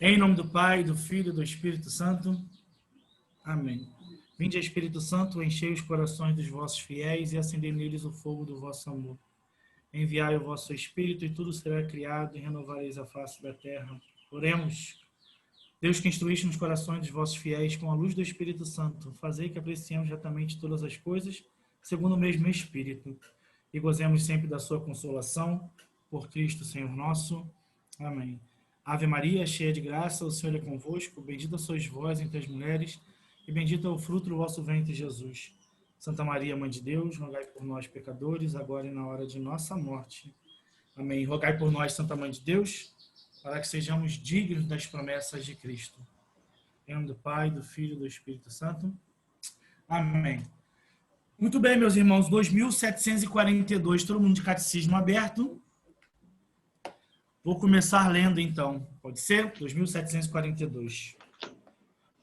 Em nome do Pai, do Filho e do Espírito Santo. Amém. Vinde, Espírito Santo, enchei os corações dos vossos fiéis e acendei neles o fogo do vosso amor. Enviai o vosso Espírito e tudo será criado e renovareis a face da terra. Oremos. Deus que instruíste nos corações dos vossos fiéis com a luz do Espírito Santo, fazei que apreciemos retamente todas as coisas, segundo o mesmo Espírito, e gozemos sempre da sua consolação, por Cristo, Senhor nosso. Amém. Ave Maria, cheia de graça, o Senhor é convosco, bendita sois vós entre as mulheres, e bendito é o fruto do vosso ventre, Jesus. Santa Maria, Mãe de Deus, rogai por nós, pecadores, agora e na hora de nossa morte. Amém. Rogai por nós, Santa Mãe de Deus, para que sejamos dignos das promessas de Cristo. Em nome do Pai, do Filho e do Espírito Santo. Amém. Muito bem, meus irmãos, 2742, todo mundo de catecismo aberto. Vou começar lendo, então. Pode ser? 2742.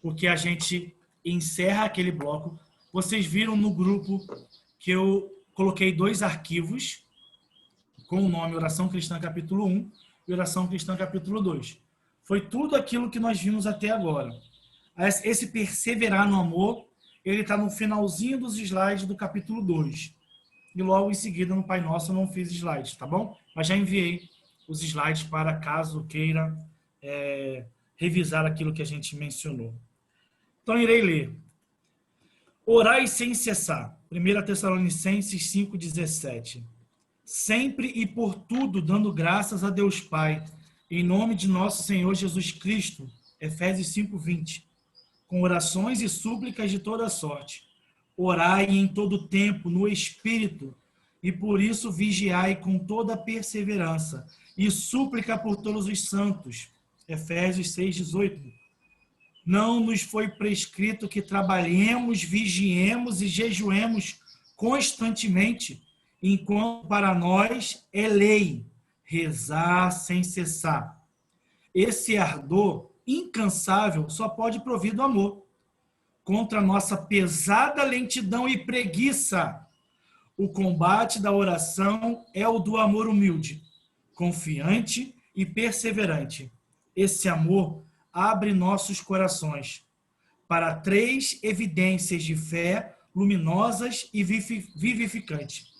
Porque a gente encerra aquele bloco. Vocês viram no grupo que eu coloquei 2 arquivos com o nome Oração Cristã capítulo 1 e Oração Cristã capítulo 2. Foi tudo aquilo que nós vimos até agora. Esse perseverar no amor, ele está no finalzinho dos slides do capítulo 2. E logo em seguida, no Pai Nosso, eu não fiz slides, tá bom? Mas já enviei os slides para caso queira revisar aquilo que a gente mencionou. Então, irei ler. Orai sem cessar. 1 Tessalonicenses 5,17. Sempre e por tudo dando graças a Deus Pai, em nome de nosso Senhor Jesus Cristo. Efésios 5,20. Com orações e súplicas de toda sorte. Orai em todo tempo no Espírito, e por isso vigiai com toda perseverança, e súplica por todos os santos. Efésios 6,18. Não nos foi prescrito que trabalhemos, vigiemos e jejuemos constantemente, enquanto para nós é lei rezar sem cessar. Esse ardor incansável só pode provir do amor. Contra a nossa pesada lentidão e preguiça, o combate da oração é o do amor humilde, confiante e perseverante. Esse amor abre nossos corações para 3 evidências de fé luminosas e vivificantes.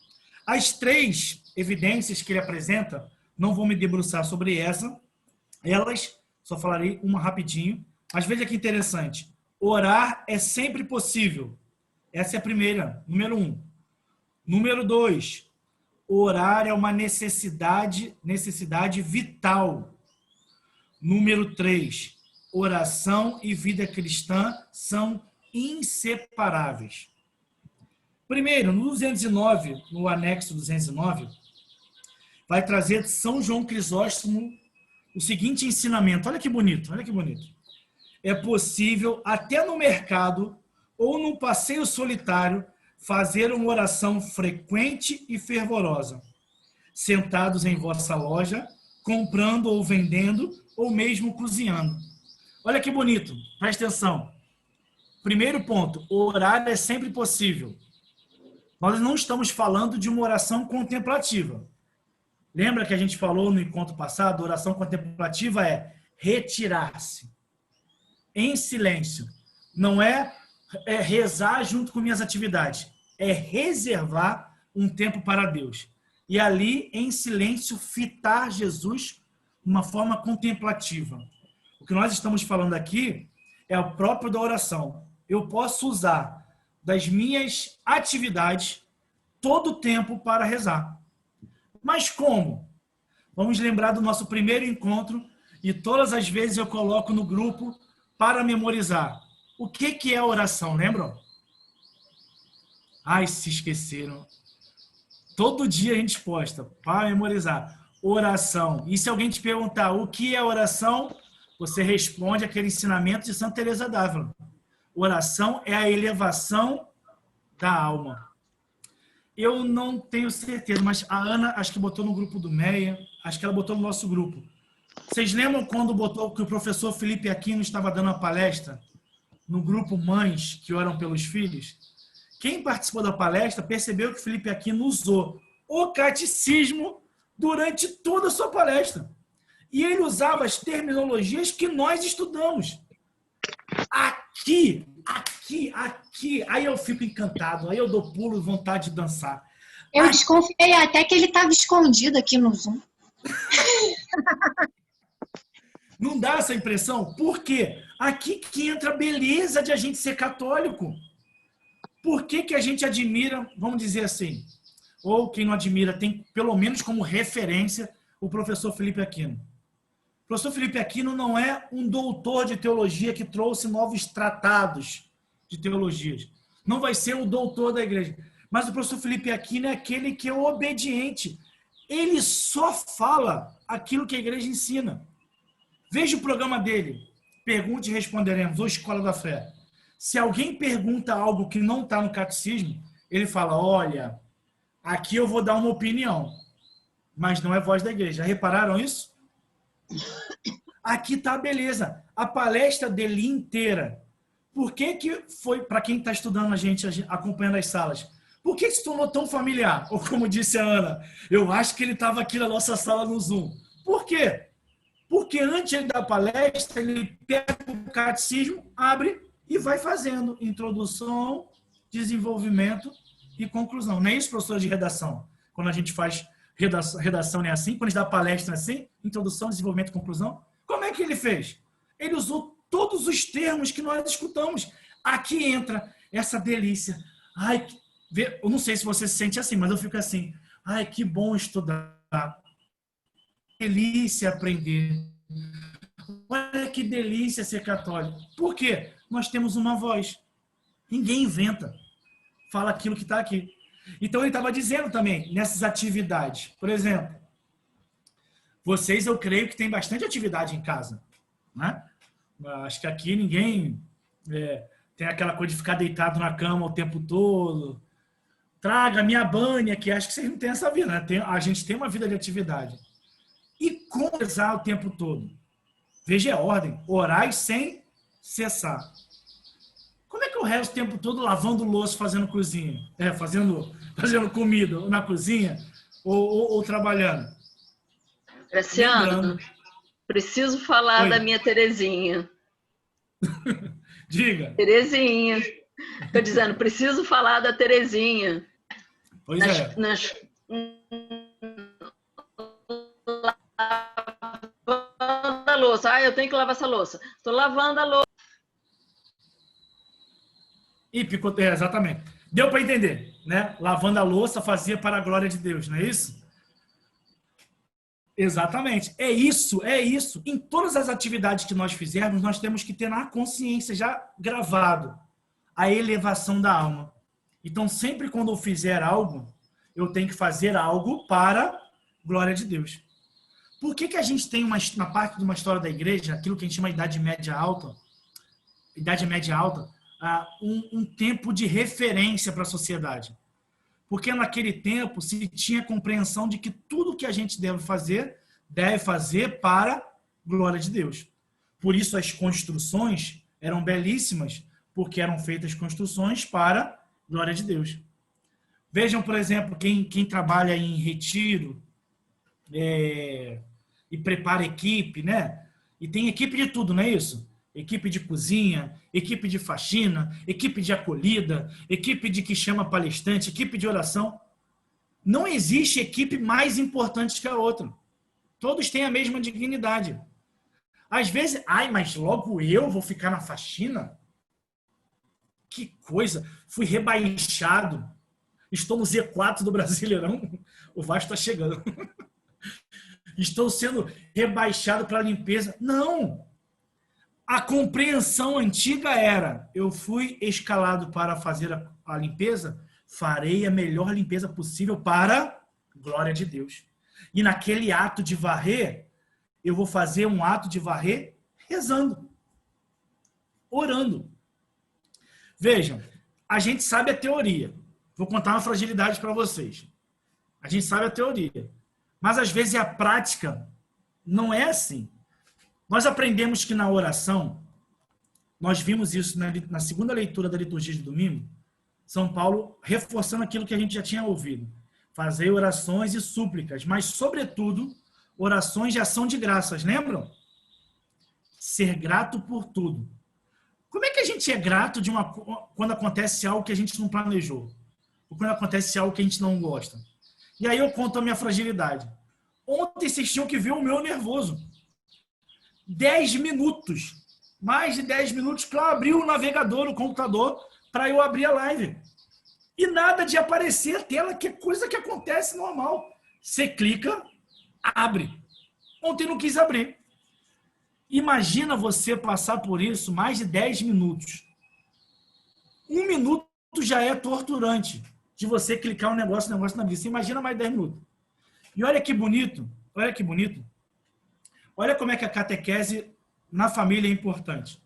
As 3 evidências que ele apresenta, não vou me debruçar sobre elas, só falarei uma rapidinho, mas veja que interessante. Orar é sempre possível. Essa é a primeira, número 1. Número 2, orar é uma necessidade vital. Número 3, oração e vida cristã são inseparáveis. Primeiro, no 209, no anexo 209, vai trazer de São João Crisóstomo o seguinte ensinamento. Olha que bonito, olha que bonito. É possível, até no mercado ou num passeio solitário, fazer uma oração frequente e fervorosa, sentados em vossa loja, comprando ou vendendo, ou mesmo cozinhando. Olha que bonito, presta atenção. Primeiro ponto, orar é sempre possível. Nós não estamos falando de uma oração contemplativa. Lembra que a gente falou no encontro passado? Oração contemplativa é retirar-se em silêncio. Não é rezar junto com minhas atividades. É reservar um tempo para Deus. E ali, em silêncio, fitar Jesus de uma forma contemplativa. O que nós estamos falando aqui é o próprio da oração. Eu posso usar das minhas atividades todo o tempo para rezar. Mas como? Vamos lembrar do nosso primeiro encontro e todas as vezes eu coloco no grupo para memorizar. O que é oração, lembram? Ai, se esqueceram. Todo dia a gente posta para memorizar. Oração. E se alguém te perguntar o que é oração, você responde aquele ensinamento de Santa Teresa d'Ávila. Oração é a elevação da alma. Eu não tenho certeza, mas a Ana, acho que botou no grupo do Meia, acho que ela botou no nosso grupo. Vocês lembram quando botou que o professor Felipe Aquino estava dando uma palestra no grupo Mães que oram pelos filhos? Quem participou da palestra percebeu que Felipe Aquino usou o catecismo durante toda a sua palestra. E ele usava as terminologias que nós estudamos. Aqui. Aí eu fico encantado, aí eu dou pulo, vontade de dançar. Eu desconfiei até que ele estava escondido aqui no Zoom. Não dá essa impressão? Por quê? Aqui que entra a beleza de a gente ser católico. Por que a gente admira, vamos dizer assim, ou quem não admira tem pelo menos como referência o professor Felipe Aquino. O professor Felipe Aquino não é um doutor de teologia que trouxe novos tratados de teologias. Não vai ser o doutor da igreja. Mas o professor Felipe Aquino é aquele que é obediente. Ele só fala aquilo que a igreja ensina. Veja o programa dele. Pergunte e responderemos, ou Escola da Fé. Se alguém pergunta algo que não está no catecismo, ele fala, olha, aqui eu vou dar uma opinião, mas não é voz da igreja. Já repararam isso? Aqui está a beleza. A palestra dele inteira. Por que foi, para quem está estudando a gente, acompanhando as salas, por que se tornou tão familiar? Ou como disse a Ana, eu acho que ele estava aqui na nossa sala no Zoom. Por quê? Porque antes da palestra, ele pega o catecismo, abre e vai fazendo introdução, desenvolvimento e conclusão. Não é isso, professor de redação? Quando a gente faz redação, não é assim? Quando a gente dá palestra, não é assim? Introdução, desenvolvimento e conclusão. Como é que ele fez? Ele usou todos os termos que nós escutamos. Aqui entra essa delícia. Ai, eu não sei se você se sente assim, mas eu fico assim. Ai, que bom estudar. Delícia aprender. Olha que delícia ser católico. Por quê? Nós temos uma voz. Ninguém inventa. Fala aquilo que está aqui. Então ele estava dizendo também, nessas atividades. Por exemplo, vocês eu creio que tem bastante atividade em casa. Né? Acho que aqui ninguém tem aquela coisa de ficar deitado na cama o tempo todo. Traga minha banha, que acho que vocês não têm essa vida. Né? A gente tem uma vida de atividade. E como rezar o tempo todo? Veja a ordem. Orai sem cessar. Como é que eu rezo o tempo todo lavando louça, fazendo cozinha? Fazendo comida na cozinha ou trabalhando? Graciano, preciso falar Oi. da minha Terezinha. Diga. Terezinha. Estou dizendo, preciso falar da Terezinha. Pois Lavando a louça. Ah, eu tenho que lavar essa louça. Estou lavando a louça. E picoteia, exatamente. Deu para entender, né? Lavando a louça fazia para a glória de Deus, não é isso? Exatamente. É isso. Em todas as atividades que nós fizermos, nós temos que ter na consciência já gravado a elevação da alma. Então, sempre quando eu fizer algo, eu tenho que fazer algo para a glória de Deus. Por que a gente tem, na parte de uma história da igreja, aquilo que a gente chama de Idade Média Alta, um tempo de referência para a sociedade? Porque naquele tempo se tinha compreensão de que tudo que a gente deve fazer para a glória de Deus. Por isso as construções eram belíssimas, porque eram feitas construções para a glória de Deus. Vejam, por exemplo, quem trabalha em retiro e prepara equipe, né? E tem equipe de tudo, não é isso? Equipe de cozinha, equipe de faxina, equipe de acolhida, equipe de que chama palestrante, equipe de oração. Não existe equipe mais importante que a outra. Todos têm a mesma dignidade. Às vezes, mas logo eu vou ficar na faxina? Que coisa! Fui rebaixado. Estou no Z4 do Brasileirão. O Vasco está chegando. Estou sendo rebaixado para a limpeza. Não! A compreensão antiga era, eu fui escalado para fazer a limpeza, farei a melhor limpeza possível para a glória de Deus. E naquele ato de varrer, eu vou fazer um ato de varrer rezando, orando. Vejam, a gente sabe a teoria. Vou contar uma fragilidade para vocês. A gente sabe a teoria. Mas às vezes a prática não é assim. Nós aprendemos que na oração, nós vimos isso na segunda leitura da liturgia de domingo, São Paulo reforçando aquilo que a gente já tinha ouvido. Fazer orações e súplicas, mas, sobretudo, orações de ação de graças, lembram? Ser grato por tudo. Como é que a gente é grato quando acontece algo que a gente não planejou? Ou quando acontece algo que a gente não gosta? E aí eu conto a minha fragilidade. Ontem vocês tinham que ver o meu nervoso. 10 minutos. Mais de 10 minutos que eu abri o navegador, o computador, para eu abrir a live. E nada de aparecer a tela, que é coisa que acontece normal. Você clica, abre. Ontem não quis abrir. Imagina você passar por isso mais de 10 minutos. 1 minuto já é torturante de você clicar um negócio na vida. Você imagina mais 10 minutos. E olha que bonito, olha que bonito. Olha como é que a catequese na família é importante.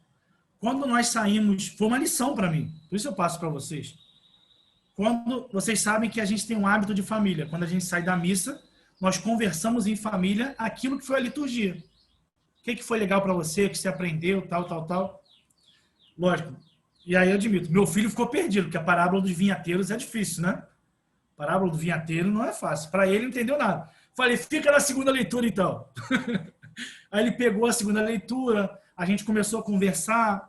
Quando nós saímos, foi uma lição para mim, por isso eu passo para vocês. Quando vocês sabem que a gente tem um hábito de família, quando a gente sai da missa, nós conversamos em família aquilo que foi a liturgia. O que foi legal para você, que você aprendeu, tal. Lógico. E aí eu admito, meu filho ficou perdido, porque a parábola dos vinhateiros é difícil, né? A parábola do vinhateiro não é fácil. Para ele, não entendeu nada. Falei, fica na segunda leitura, então. Aí ele pegou a segunda leitura, a gente começou a conversar,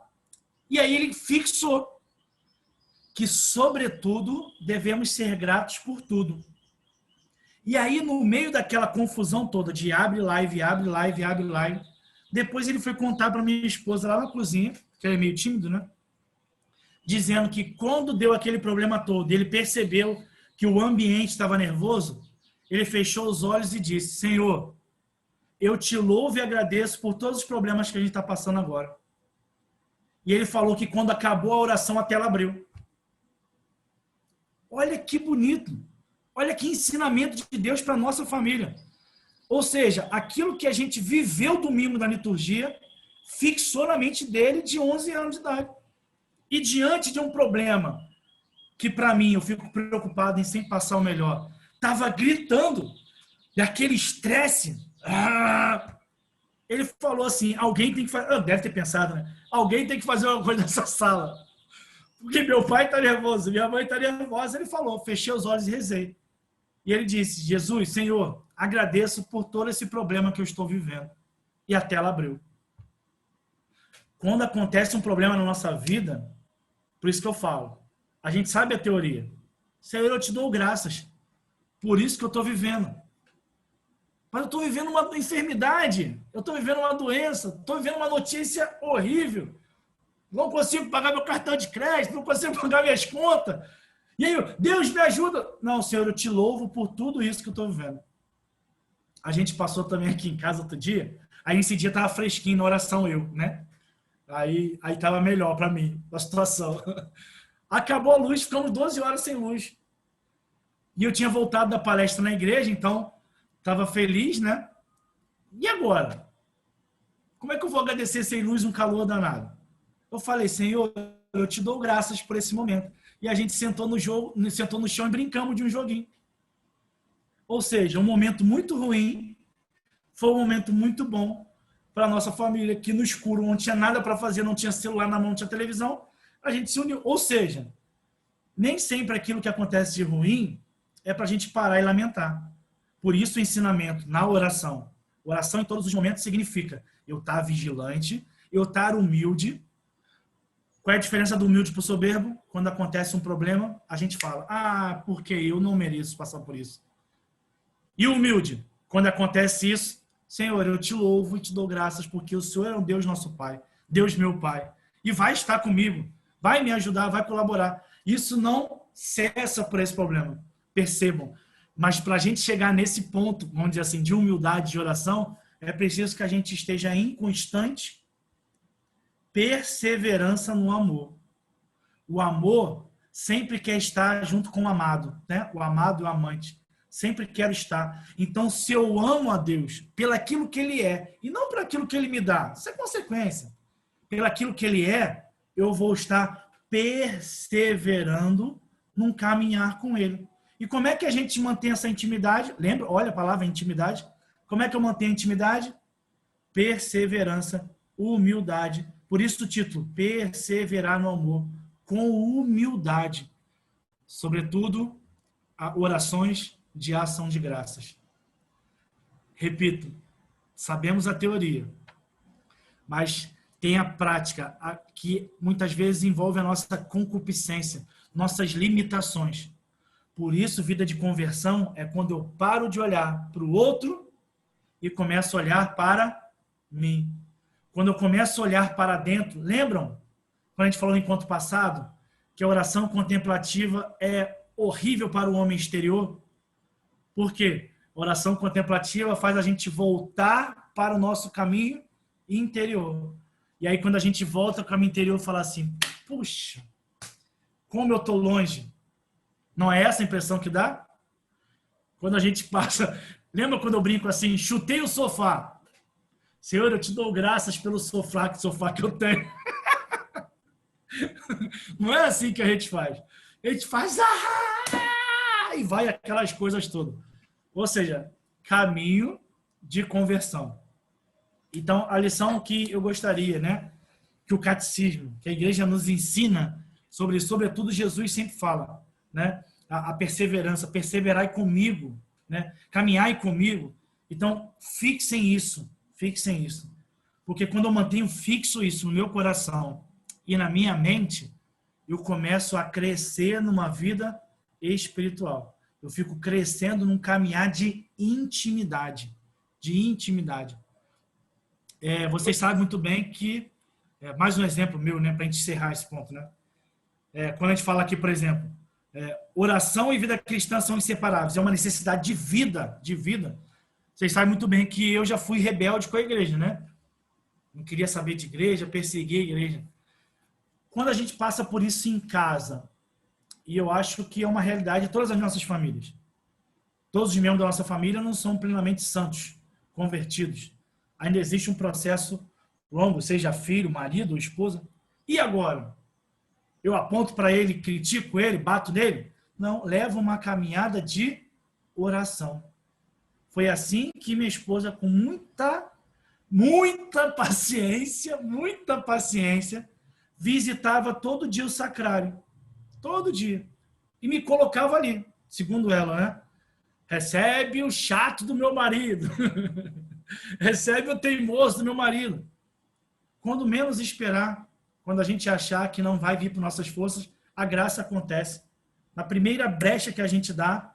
e aí ele fixou que, sobretudo, devemos ser gratos por tudo. E aí, no meio daquela confusão toda de abre live, depois ele foi contar para minha esposa lá na cozinha, que ele é meio tímido, né? Dizendo que quando deu aquele problema todo, ele percebeu que o ambiente estava nervoso, ele fechou os olhos e disse, Senhor, eu te louvo e agradeço por todos os problemas que a gente está passando agora. E ele falou que quando acabou a oração, a tela abriu. Olha que bonito. Olha que ensinamento de Deus para a nossa família. Ou seja, aquilo que a gente viveu domingo na liturgia, fixou na mente dele de 11 anos de idade. E diante de um problema, que para mim, eu fico preocupado em sempre passar o melhor, estava gritando, e aquele estresse, ele falou assim, alguém tem que fazer, deve ter pensado, né? Alguém tem que fazer uma coisa nessa sala. Porque meu pai está nervoso, minha mãe está nervosa. Ele falou, fechei os olhos e rezei. E ele disse, Jesus, Senhor, agradeço por todo esse problema que eu estou vivendo. E a tela abriu. Quando acontece um problema na nossa vida, por isso que eu falo, a gente sabe a teoria. Senhor, eu te dou graças. Por isso que eu estou vivendo. Mas eu estou vivendo uma enfermidade, eu estou vivendo uma doença, estou vivendo uma notícia horrível. Não consigo pagar meu cartão de crédito, não consigo pagar minhas contas. E aí, Deus me ajuda. Não, Senhor, eu te louvo por tudo isso que eu estou vivendo. A gente passou também aqui em casa outro dia, aí esse dia estava fresquinho na oração eu, né? Aí estava melhor para mim, a situação. Acabou a luz, ficamos 12 horas sem luz. E eu tinha voltado da palestra na igreja, então estava feliz, né? E agora? Como é que eu vou agradecer sem luz, um calor danado? Eu falei, Senhor, eu te dou graças por esse momento. E a gente sentou no chão e brincamos de um joguinho. Ou seja, um momento muito ruim foi um momento muito bom para a nossa família, que no escuro, não tinha nada para fazer, não tinha celular na mão, não tinha televisão, a gente se uniu. Ou seja, nem sempre aquilo que acontece de ruim é para a gente parar e lamentar. Por isso o ensinamento na oração. Oração em todos os momentos significa eu estar vigilante, eu estar humilde. Qual é a diferença do humilde para o soberbo? Quando acontece um problema, a gente fala, porque eu não mereço passar por isso. E o humilde? Quando acontece isso, Senhor, eu te louvo e te dou graças, porque o Senhor é o Deus nosso Pai, Deus meu Pai, e vai estar comigo, vai me ajudar, vai colaborar. Isso não cessa por esse problema, percebam. Mas para a gente chegar nesse ponto, vamos dizer assim, de humildade, de oração, é preciso que a gente esteja em constante perseverança no amor. O amor sempre quer estar junto com o amado, né? O amado e o amante. Sempre quero estar. Então, se eu amo a Deus pelaquilo que Ele é, e não por aquilo que Ele me dá, isso é consequência. Pelaquilo que Ele é, eu vou estar perseverando num caminhar com Ele. E como é que a gente mantém essa intimidade? Lembra? Olha a palavra intimidade. Como é que eu mantenho a intimidade? Perseverança, humildade. Por isso o título, perseverar no amor, com humildade. Sobretudo, orações de ação de graças. Repito, sabemos a teoria, mas tem a prática que muitas vezes envolve a nossa concupiscência, nossas limitações. Por isso, vida de conversão é quando eu paro de olhar para o outro e começo a olhar para mim. Quando eu começo a olhar para dentro, lembram? Quando a gente falou no encontro passado, que a oração contemplativa é horrível para o homem exterior. Por quê? A oração contemplativa faz a gente voltar para o nosso caminho interior. E aí, quando a gente volta ao caminho interior, fala assim, puxa, como eu estou longe. Não é essa a impressão que dá? Quando a gente passa... Lembra quando eu brinco assim, chutei o sofá. Senhor, eu te dou graças pelo sofá que eu tenho. Não é assim que a gente faz. A gente faz e vai aquelas coisas todas. Ou seja, caminho de conversão. Então, a lição que eu gostaria, né, que o catecismo, que a igreja nos ensina, sobretudo Jesus sempre fala, né, a perseverança, perseverai comigo, né, caminhai comigo. Então, fixem isso. Porque quando eu mantenho fixo isso no meu coração e na minha mente, eu começo a crescer numa vida espiritual. Eu fico crescendo num caminhar de intimidade. Vocês sabem muito bem que, mais um exemplo meu, né, para a gente encerrar esse ponto, né? Quando a gente fala aqui, por exemplo, oração e vida cristã são inseparáveis, é uma necessidade de vida. Vocês sabem muito bem que eu já fui rebelde com a igreja, né? Não queria saber de igreja, persegui a igreja. Quando a gente passa por isso em casa, e eu acho que é uma realidade de todas as nossas famílias, todos os membros da nossa família não são plenamente santos, convertidos. Ainda existe um processo longo, seja filho, marido ou esposa. E agora? Eu aponto para ele, critico ele, bato nele? Não, levo uma caminhada de oração. Foi assim que minha esposa, com muita paciência, visitava todo dia o sacrário. Todo dia. E me colocava ali, segundo ela, né? Recebe o chato do meu marido. Recebe o teimoso do meu marido. Quando menos esperar, quando a gente achar que não vai vir por nossas forças, a graça acontece. Na primeira brecha que a gente dá,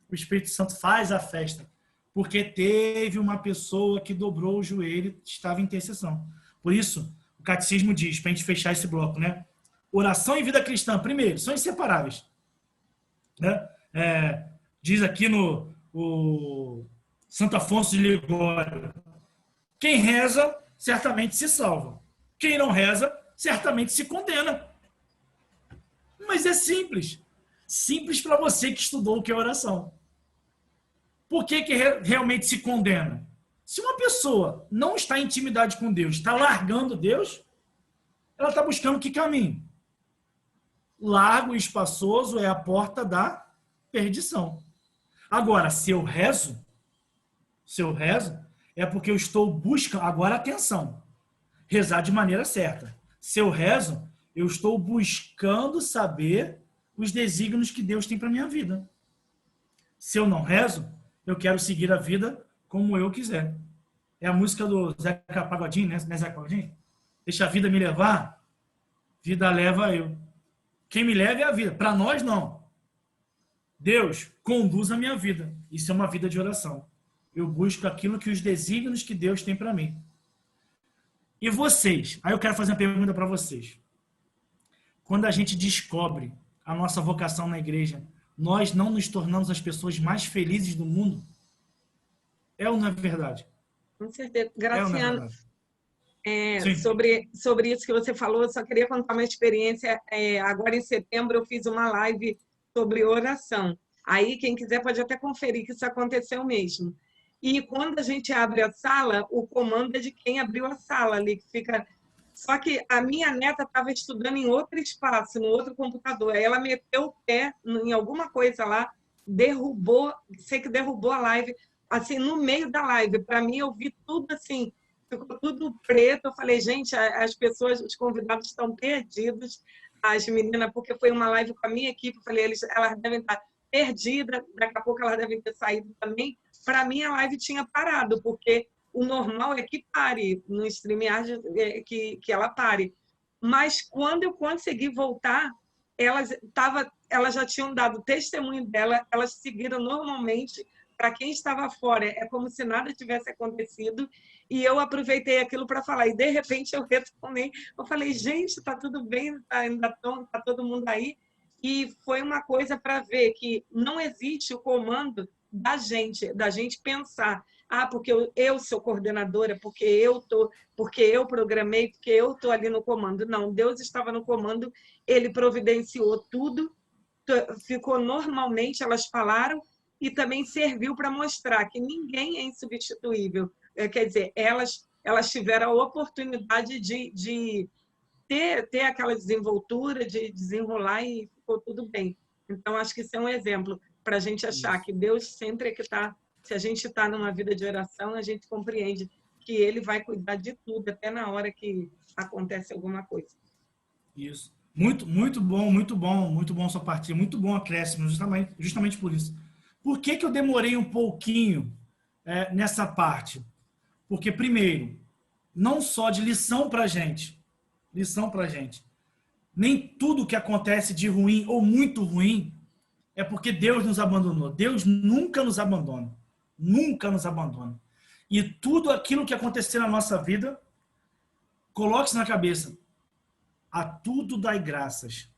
o Espírito Santo faz a festa. Porque teve uma pessoa que dobrou o joelho e estava em intercessão. Por isso, o catecismo diz, para a gente fechar esse bloco, né? Oração e vida cristã, primeiro, são inseparáveis. Né? Diz aqui no Santo Afonso de Ligório, quem reza, certamente se salva. Quem não reza, certamente se condena. Mas é simples. Simples para você que estudou o que é oração. Por que realmente se condena? Se uma pessoa não está em intimidade com Deus, está largando Deus, ela está buscando que caminho? Largo e espaçoso é a porta da perdição. Agora, se eu rezo, é porque eu estou buscando, agora atenção, rezar de maneira certa. Se eu rezo, eu estou buscando saber os desígnios que Deus tem para a minha vida. Se eu não rezo, eu quero seguir a vida como eu quiser. É a música do Zeca Pagodinho, né? Não é Zeca Pagodinho? Deixa a vida me levar, vida leva eu. Quem me leva é a vida. Para nós, não. Deus conduz a minha vida. Isso é uma vida de oração. Eu busco aquilo que os desígnios que Deus tem para mim. E vocês? Aí eu quero fazer uma pergunta para vocês. Quando a gente descobre a nossa vocação na igreja, nós não nos tornamos as pessoas mais felizes do mundo? É ou não é verdade? Com certeza. Graciano, sobre isso que você falou, eu só queria contar uma experiência. Agora, em setembro, eu fiz uma live sobre oração. Aí, quem quiser pode até conferir que isso aconteceu mesmo. E quando a gente abre a sala, o comando é de quem abriu a sala ali, que fica... Só que a minha neta estava estudando em outro espaço, no outro computador. Aí ela meteu o pé em alguma coisa lá, derrubou a live, assim, no meio da live. Para mim, eu vi tudo assim, ficou tudo preto. Eu falei, gente, as pessoas, os convidados estão perdidos, as meninas, porque foi uma live com a minha equipe. Eu falei, elas devem estar perdidas, daqui a pouco elas devem ter saído também, para mim a live tinha parado, porque o normal é que pare, no StreamYard que ela pare. Mas quando eu consegui voltar, elas já tinham dado testemunho dela, elas seguiram normalmente. Para quem estava fora, é como se nada tivesse acontecido, e eu aproveitei aquilo para falar, e de repente eu retornei, eu falei, gente, está tudo bem, ainda tá todo mundo aí, e foi uma coisa para ver que não existe o comando da gente pensar, porque eu sou coordenadora, porque eu programei, porque eu estou ali no comando. Não, Deus estava no comando, ele providenciou tudo, ficou normalmente, elas falaram, e também serviu para mostrar que ninguém é insubstituível. Quer dizer, elas tiveram a oportunidade de ter aquela desenvoltura, de desenrolar e ficou tudo bem. Então, acho que isso é um exemplo para a gente achar que Deus sempre é que está. Se a gente está numa vida de oração, a gente compreende que Ele vai cuidar de tudo, até na hora que acontece alguma coisa. Isso. Muito bom sua partida, muito bom acréscimo, justamente por isso. Por que eu demorei um pouquinho nessa parte? Porque, primeiro, não só de lição para a gente, nem tudo que acontece de ruim ou muito ruim é porque Deus nos abandonou. Deus nunca nos abandona. Nunca nos abandona. E tudo aquilo que acontecer na nossa vida, coloque-se na cabeça. A tudo dai graças.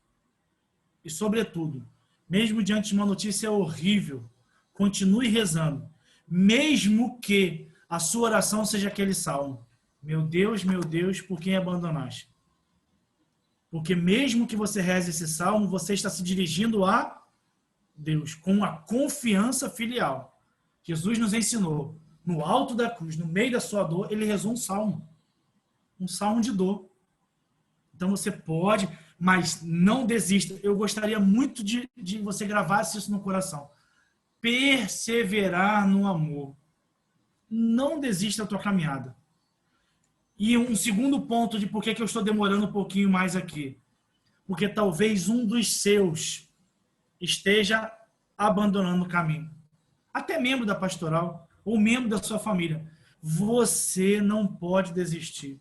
E, sobretudo, mesmo diante de uma notícia horrível, continue rezando. Mesmo que a sua oração seja aquele salmo. Meu Deus, por quem abandonaste? Porque mesmo que você reze esse salmo, você está se dirigindo a Deus, com a confiança filial. Jesus nos ensinou, no alto da cruz, no meio da sua dor, ele rezou um salmo de dor. Então você pode, mas não desista. Eu gostaria muito de você gravasse isso no coração. Perseverar no amor. Não desista da tua caminhada. E um segundo ponto de por que eu estou demorando um pouquinho mais aqui. Porque talvez um dos seus esteja abandonando o caminho. Até membro da pastoral ou membro da sua família. Você não pode desistir.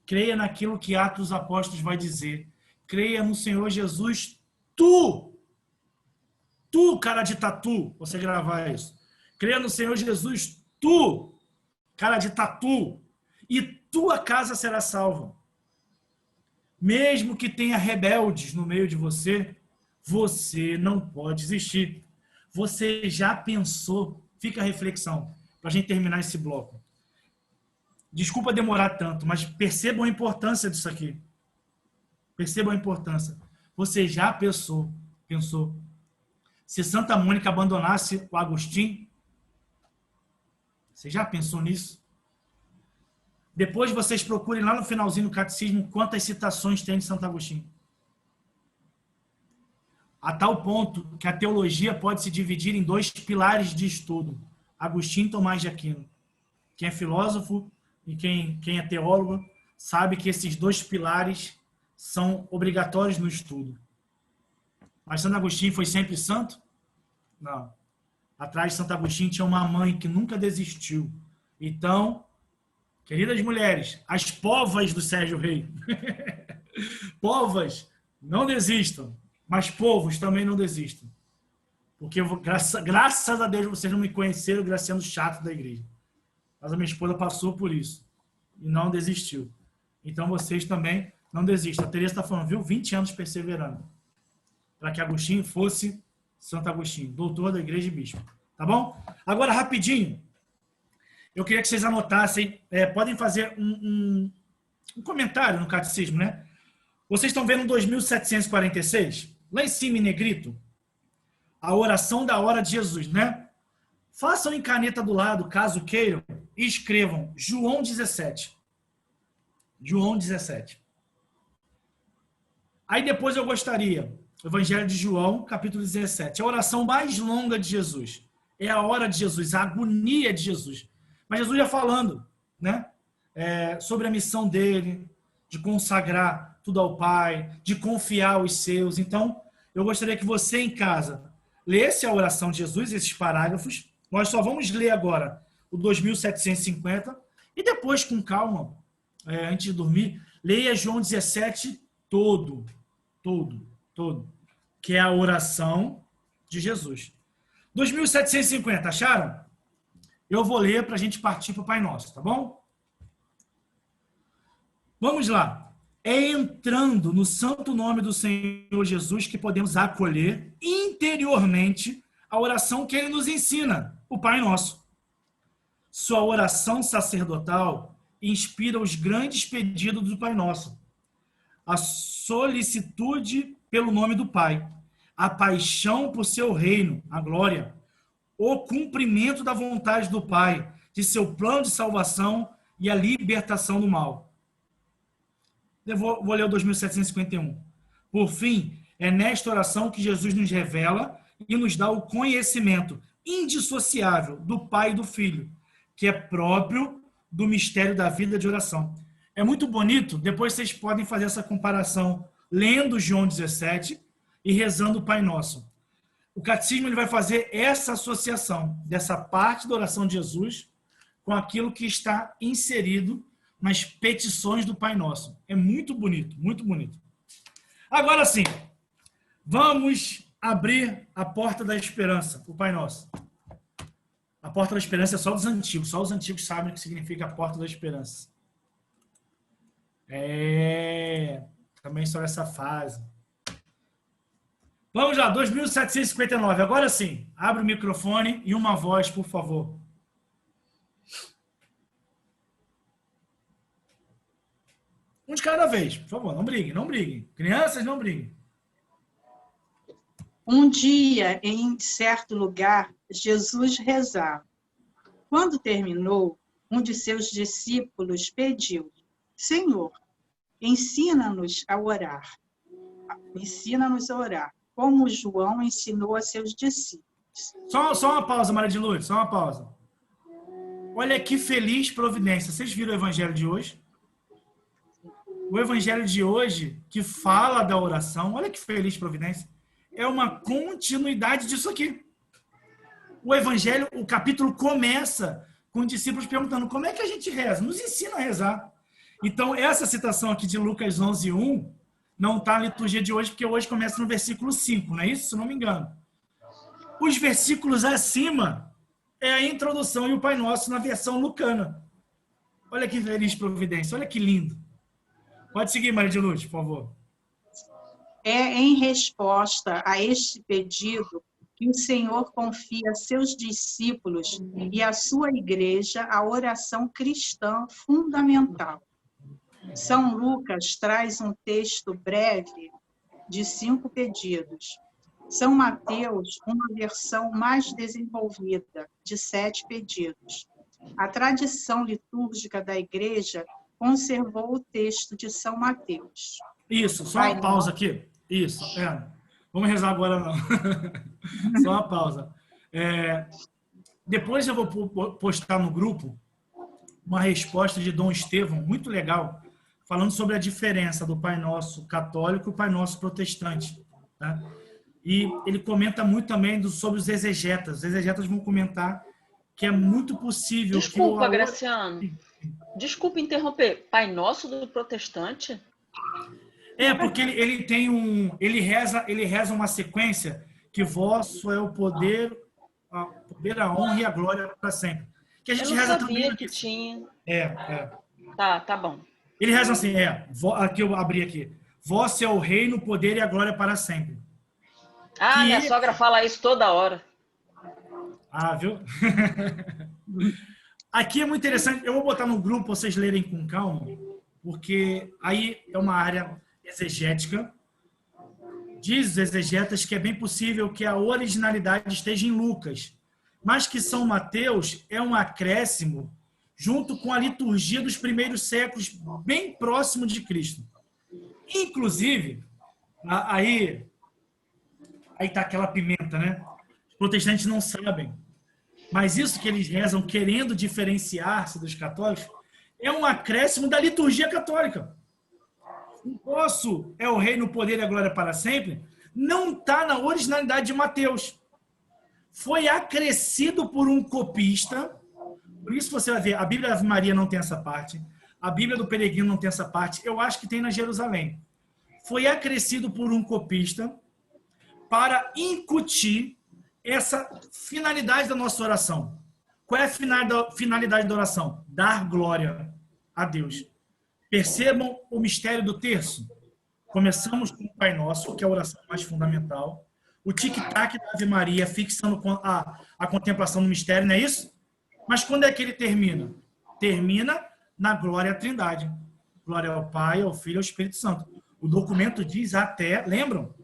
Creia naquilo que Atos dos Apóstolos vai dizer. Creia no Senhor Jesus. Tu, cara de tatu, você gravar isso. Creia no Senhor Jesus. Tu, cara de tatu. E tua casa será salva. Mesmo que tenha rebeldes no meio de você, você não pode desistir. Você já pensou? Fica a reflexão, para a gente terminar esse bloco. Desculpa demorar tanto, mas percebam a importância disso aqui. Percebam a importância. Você já pensou se Santa Mônica abandonasse o Agostinho? Você já pensou nisso? Depois vocês procurem lá no finalzinho do catecismo quantas citações tem de Santo Agostinho. A tal ponto que a teologia pode se dividir em dois pilares de estudo. Agostinho e Tomás de Aquino. Quem é filósofo e quem é teólogo sabe que esses dois pilares são obrigatórios no estudo. Mas Santo Agostinho foi sempre santo? Não. Atrás de Santo Agostinho tinha uma mãe que nunca desistiu. Então, queridas mulheres, as povas do Sérgio Rei, povas, não desistam, mas povos também não desistam. Porque, graças a Deus, vocês não me conheceram graçando chato da igreja. Mas a minha esposa passou por isso e não desistiu. Então, vocês também não desistam. A Teresa está falando, viu? 20 anos perseverando para que Agostinho fosse Santo Agostinho, doutor da igreja e bispo. Tá bom? Agora, rapidinho, eu queria que vocês anotassem, podem fazer um comentário no catecismo, né? Vocês estão vendo 2746? Lá em cima, em negrito, a oração da hora de Jesus, né? Façam em caneta do lado, caso queiram, e escrevam João 17. João 17. Aí depois eu gostaria, Evangelho de João, capítulo 17. A oração mais longa de Jesus. É a hora de Jesus, a agonia de Jesus. Mas Jesus já falando, né? Sobre a missão dele, de consagrar tudo ao Pai, de confiar aos seus. Então, eu gostaria que você em casa lesse a oração de Jesus, esses parágrafos, Nós só vamos ler agora o 2750 e depois, com calma, antes de dormir, leia João 17 todo, que é a oração de Jesus. 2750, acharam? Eu vou ler para a gente partir para o Pai Nosso, tá bom? Vamos lá. É entrando no santo nome do Senhor Jesus que podemos acolher interiormente a oração que ele nos ensina, o Pai Nosso. Sua oração sacerdotal inspira os grandes pedidos do Pai Nosso. A solicitude pelo nome do Pai, a paixão por seu reino, a glória, o cumprimento da vontade do Pai, de seu plano de salvação e a libertação do mal. Eu vou ler o 2751. Por fim, é nesta oração que Jesus nos revela e nos dá o conhecimento indissociável do Pai e do Filho, que é próprio do mistério da vida de oração. É muito bonito, depois vocês podem fazer essa comparação lendo João 17 e rezando o Pai Nosso. O catecismo ele vai fazer essa associação dessa parte da oração de Jesus com aquilo que está inserido nas petições do Pai Nosso. É muito bonito, muito bonito. Agora sim, vamos abrir a porta da esperança, o Pai Nosso. A porta da esperança é só dos antigos, só os antigos sabem o que significa a porta da esperança. Também só essa fase. Vamos lá, 2759. Agora sim, abre o microfone e uma voz, por favor. Um de cada vez, por favor, não briguem, não briguem. Crianças, não briguem. Um dia, em certo lugar, Jesus rezava. Quando terminou, um de seus discípulos pediu: Senhor, ensina-nos a orar. Ensina-nos a orar, como João ensinou a seus discípulos. Só uma pausa, Maria de Lourdes, só uma pausa. Olha que feliz providência. Vocês viram o evangelho de hoje? O evangelho de hoje, que fala da oração, olha que feliz providência, é uma continuidade disso aqui. O evangelho, o capítulo começa com discípulos perguntando como é que a gente reza? Nos ensina a rezar. Então, essa citação aqui de Lucas 11:1 não está na liturgia de hoje, porque hoje começa no versículo 5, não é isso? Se não me engano. Os versículos acima é a introdução e o Pai Nosso na versão lucana. Olha que feliz providência, olha que lindo. Pode seguir, Maria de Lourdes, por favor. É em resposta a este pedido que o Senhor confia a seus discípulos e à sua igreja a oração cristã fundamental. São Lucas traz um texto breve de 5 pedidos. São Mateus, uma versão mais desenvolvida, de 7 pedidos. A tradição litúrgica da igreja conservou o texto de São Mateus. Isso, só uma pausa aqui. Isso, Vamos rezar agora, não. Só uma pausa. Depois eu vou postar no grupo uma resposta de Dom Estevão, muito legal, falando sobre a diferença do Pai Nosso católico e o Pai Nosso protestante. Tá? E ele comenta muito também sobre os exegetas. Os exegetas vão comentar que é muito possível... Desculpa, Graciano. Desculpa interromper. Pai Nosso do protestante? Porque ele tem ele reza uma sequência que vosso é o poder, a honra e a glória para sempre. Que a gente eu não reza sabia também que tinha. Tá bom. Ele reza assim, aqui eu abri aqui. Vosso é o reino, o poder e a glória para sempre. Minha sogra fala isso toda hora. Viu? Aqui é muito interessante. Eu vou botar no grupo para vocês lerem com calma, porque aí é uma área exegética. Diz os exegetas que é bem possível que a originalidade esteja em Lucas, mas que São Mateus é um acréscimo junto com a liturgia dos primeiros séculos, bem próximo de Cristo. Inclusive, aí está aquela pimenta, né? Os protestantes não sabem, mas isso que eles rezam querendo diferenciar-se dos católicos é um acréscimo da liturgia católica. O vosso é o reino, o poder e a glória para sempre não está na originalidade de Mateus. foi acrescido por um copista. Por isso você vai ver, a Bíblia da Ave Maria não tem essa parte, a Bíblia do Peregrino não tem essa parte, eu acho que tem na Jerusalém. Foi acrescido por um copista para incutir essa finalidade da nossa oração. Qual é a finalidade da oração? Dar glória a Deus. Percebam o mistério do terço. Começamos com o Pai Nosso, que é a oração mais fundamental. O tic-tac da Ave Maria, fixando a contemplação do mistério, não é isso? Mas quando é que ele termina? Termina na glória à Trindade. Glória ao Pai, ao Filho e ao Espírito Santo. O documento diz até, lembram?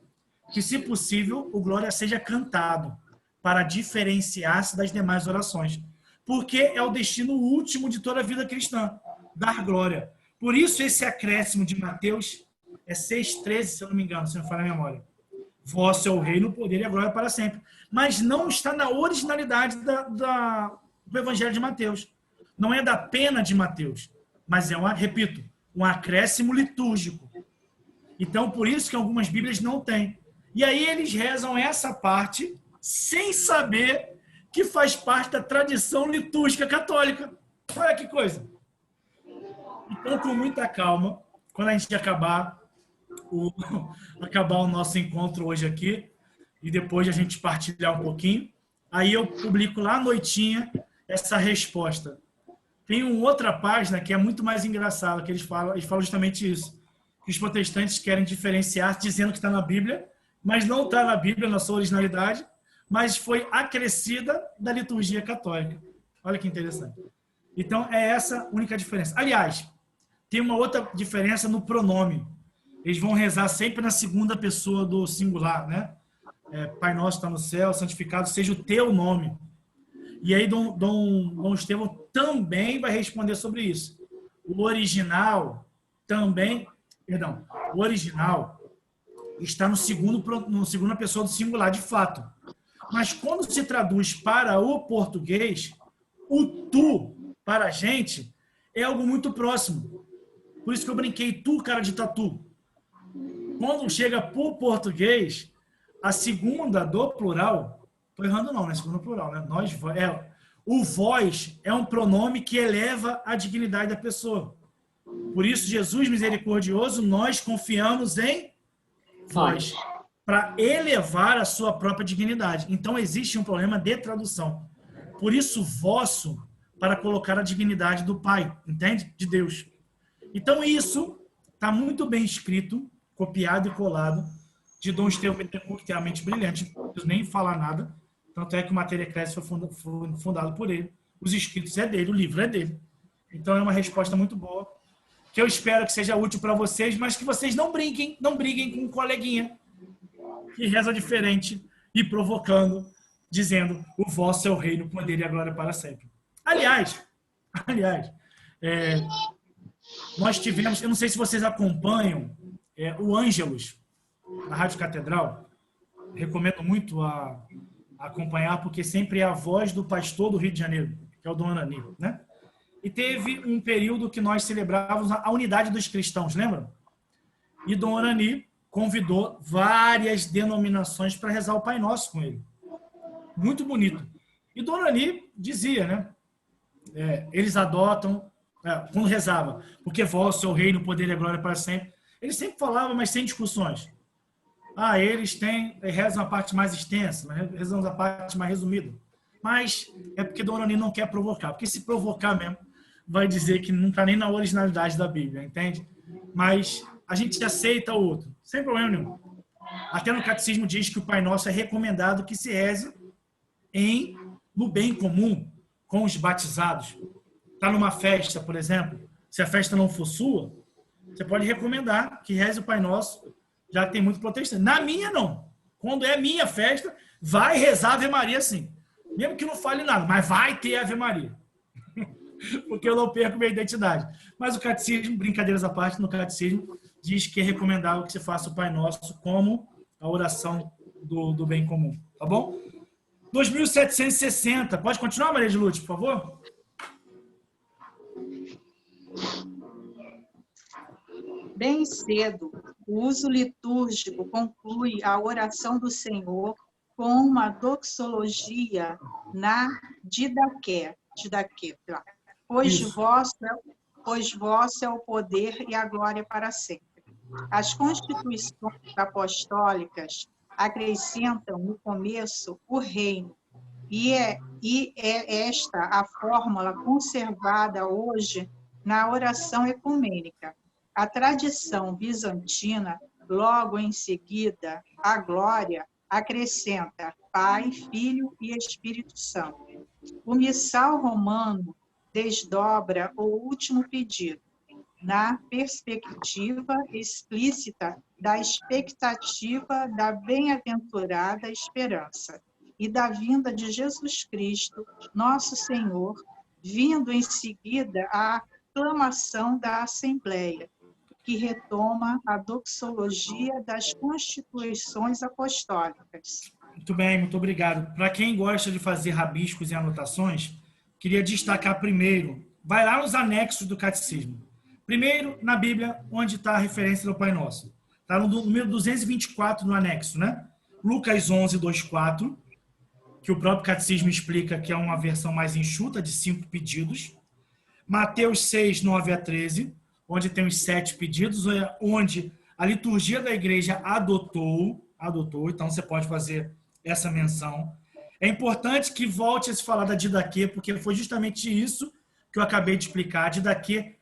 Que, se possível, o glória seja cantado para diferenciar-se das demais orações. Porque é o destino último de toda a vida cristã, dar glória. Por isso, esse acréscimo de Mateus é 6,13, se eu não me engano, se não falha a memória. Vosso é o reino, o poder e a glória para sempre. Mas não está na originalidade do Evangelho de Mateus. Não é da pena de Mateus, mas é, repito, um acréscimo litúrgico. Então, por isso que algumas Bíblias não têm. E aí eles rezam essa parte sem saber que faz parte da tradição litúrgica católica. Olha que coisa. Então, com muita calma, quando a gente acabar o nosso encontro hoje aqui, e depois a gente partilhar um pouquinho, aí eu publico lá à noitinha essa resposta. Tem uma outra página que é muito mais engraçada, que eles falam justamente isso, que os protestantes querem diferenciar, dizendo que está na Bíblia, mas não está na Bíblia, na sua originalidade, mas foi acrescida da liturgia católica. Olha que interessante. Então, é essa a única diferença. Aliás, tem uma outra diferença no pronome. Eles vão rezar sempre na segunda pessoa do singular, né? Pai nosso está no céu, santificado seja o teu nome. E aí Dom Estevão também vai responder sobre isso. O original também, perdão, o original está na segunda pessoa do singular, de fato. Mas quando se traduz para o português, o tu, para a gente, é algo muito próximo. Por isso que eu brinquei, tu, cara de tatu. Quando chega para o português, a segunda do plural, estou errando não, né? Segunda plural, né? O vós é um pronome que eleva a dignidade da pessoa. Por isso, Jesus misericordioso, nós confiamos em vós, para elevar a sua própria dignidade. Então, existe um problema de tradução. Por isso, vosso, para colocar a dignidade do Pai, entende? De Deus. Então, isso está muito bem escrito, copiado e colado, de Dom Estevão Bettencourt, que tem a mente brilhante, não preciso nem falar nada, tanto é que o Mater Ecclesiae foi fundado por ele, os escritos é dele, o livro é dele. Então, é uma resposta muito boa, que eu espero que seja útil para vocês, mas que vocês não briguem com um coleguinha que reza diferente e provocando, dizendo, o vosso é o reino, o poder e a glória para sempre. Aliás, nós tivemos, eu não sei se vocês acompanham, o Ângelus, na Rádio Catedral, recomendo muito a acompanhar, porque sempre é a voz do pastor do Rio de Janeiro, que é o Dom Anani, né? E teve um período que nós celebrávamos a unidade dos cristãos, lembram? E Dom Anani convidou várias denominações para rezar o Pai Nosso com ele. Muito bonito. E Dom Anani dizia, né? Eles adotam, quando rezava, porque vosso é o reino, o poder e a glória para sempre. Ele sempre falava, mas sem discussões. Eles rezam a parte mais extensa, rezam a parte mais resumida. Mas é porque Dom Anani não quer provocar. Porque se provocar mesmo, vai dizer que não está nem na originalidade da Bíblia, entende? Mas a gente aceita o outro, sem problema nenhum. Até no catecismo diz que o Pai Nosso é recomendado que se reze no bem comum, com os batizados. Está numa festa, por exemplo, se a festa não for sua, você pode recomendar que reze o Pai Nosso, já tem muito protestante. Na minha, não. Quando é minha festa, vai rezar Ave Maria, sim. Mesmo que não fale nada, mas vai ter Ave Maria. Porque eu não perco minha identidade. Mas o catecismo, brincadeiras à parte, no catecismo, diz que é recomendável que você faça o Pai Nosso como a oração do bem comum. Tá bom? 2760. Pode continuar, Maria de Lourdes, por favor? Bem cedo, o uso litúrgico conclui a oração do Senhor com uma doxologia na Didaqué, pois Isso. vosso é o poder e a glória para sempre. As constituições apostólicas acrescentam no começo o reino, e é esta a fórmula conservada hoje na oração ecumênica. A tradição bizantina, logo em seguida, a glória, acrescenta Pai, Filho e Espírito Santo. O missal romano desdobra o último pedido, na perspectiva explícita da expectativa da bem-aventurada esperança e da vinda de Jesus Cristo, nosso Senhor, vindo em seguida a aclamação da Assembleia, que retoma a doxologia das constituições apostólicas. Muito bem, muito obrigado. Para quem gosta de fazer rabiscos e anotações, queria destacar primeiro, vai lá nos anexos do catecismo. Primeiro, na Bíblia, onde está a referência do Pai Nosso. Está no número 224 no anexo, né? Lucas 11, 2,4, que o próprio catecismo explica que é uma versão mais enxuta, de 5 pedidos. Mateus 6, 9 a 13, onde tem os 7 pedidos, onde a liturgia da igreja adotou, então você pode fazer essa menção. É importante que volte a se falar da Didaquê, porque foi justamente isso que eu acabei de explicar. A Didaquê,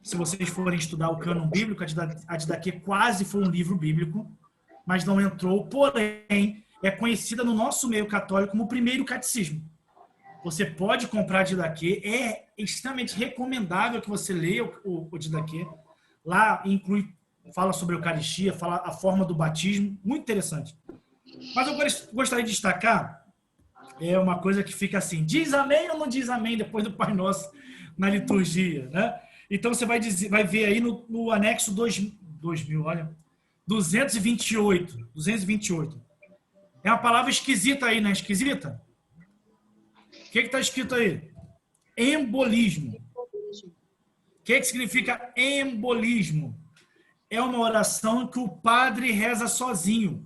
se vocês forem estudar o cânon bíblico, a Didaquê quase foi um livro bíblico, mas não entrou, porém, é conhecida no nosso meio católico como o primeiro catecismo. Você pode comprar a Didaquê, é extremamente recomendável que você leia o Didaquê. Lá inclui, fala sobre a Eucaristia, fala a forma do batismo, muito interessante. Mas eu gostaria de destacar uma coisa que fica assim, diz amém ou não diz amém depois do Pai Nosso na liturgia, né? Então você vai ver aí no anexo 2000, olha, 228. É uma palavra esquisita aí, não é esquisita? O que está escrito aí? Embolismo. O que significa embolismo? É uma oração que o padre reza sozinho.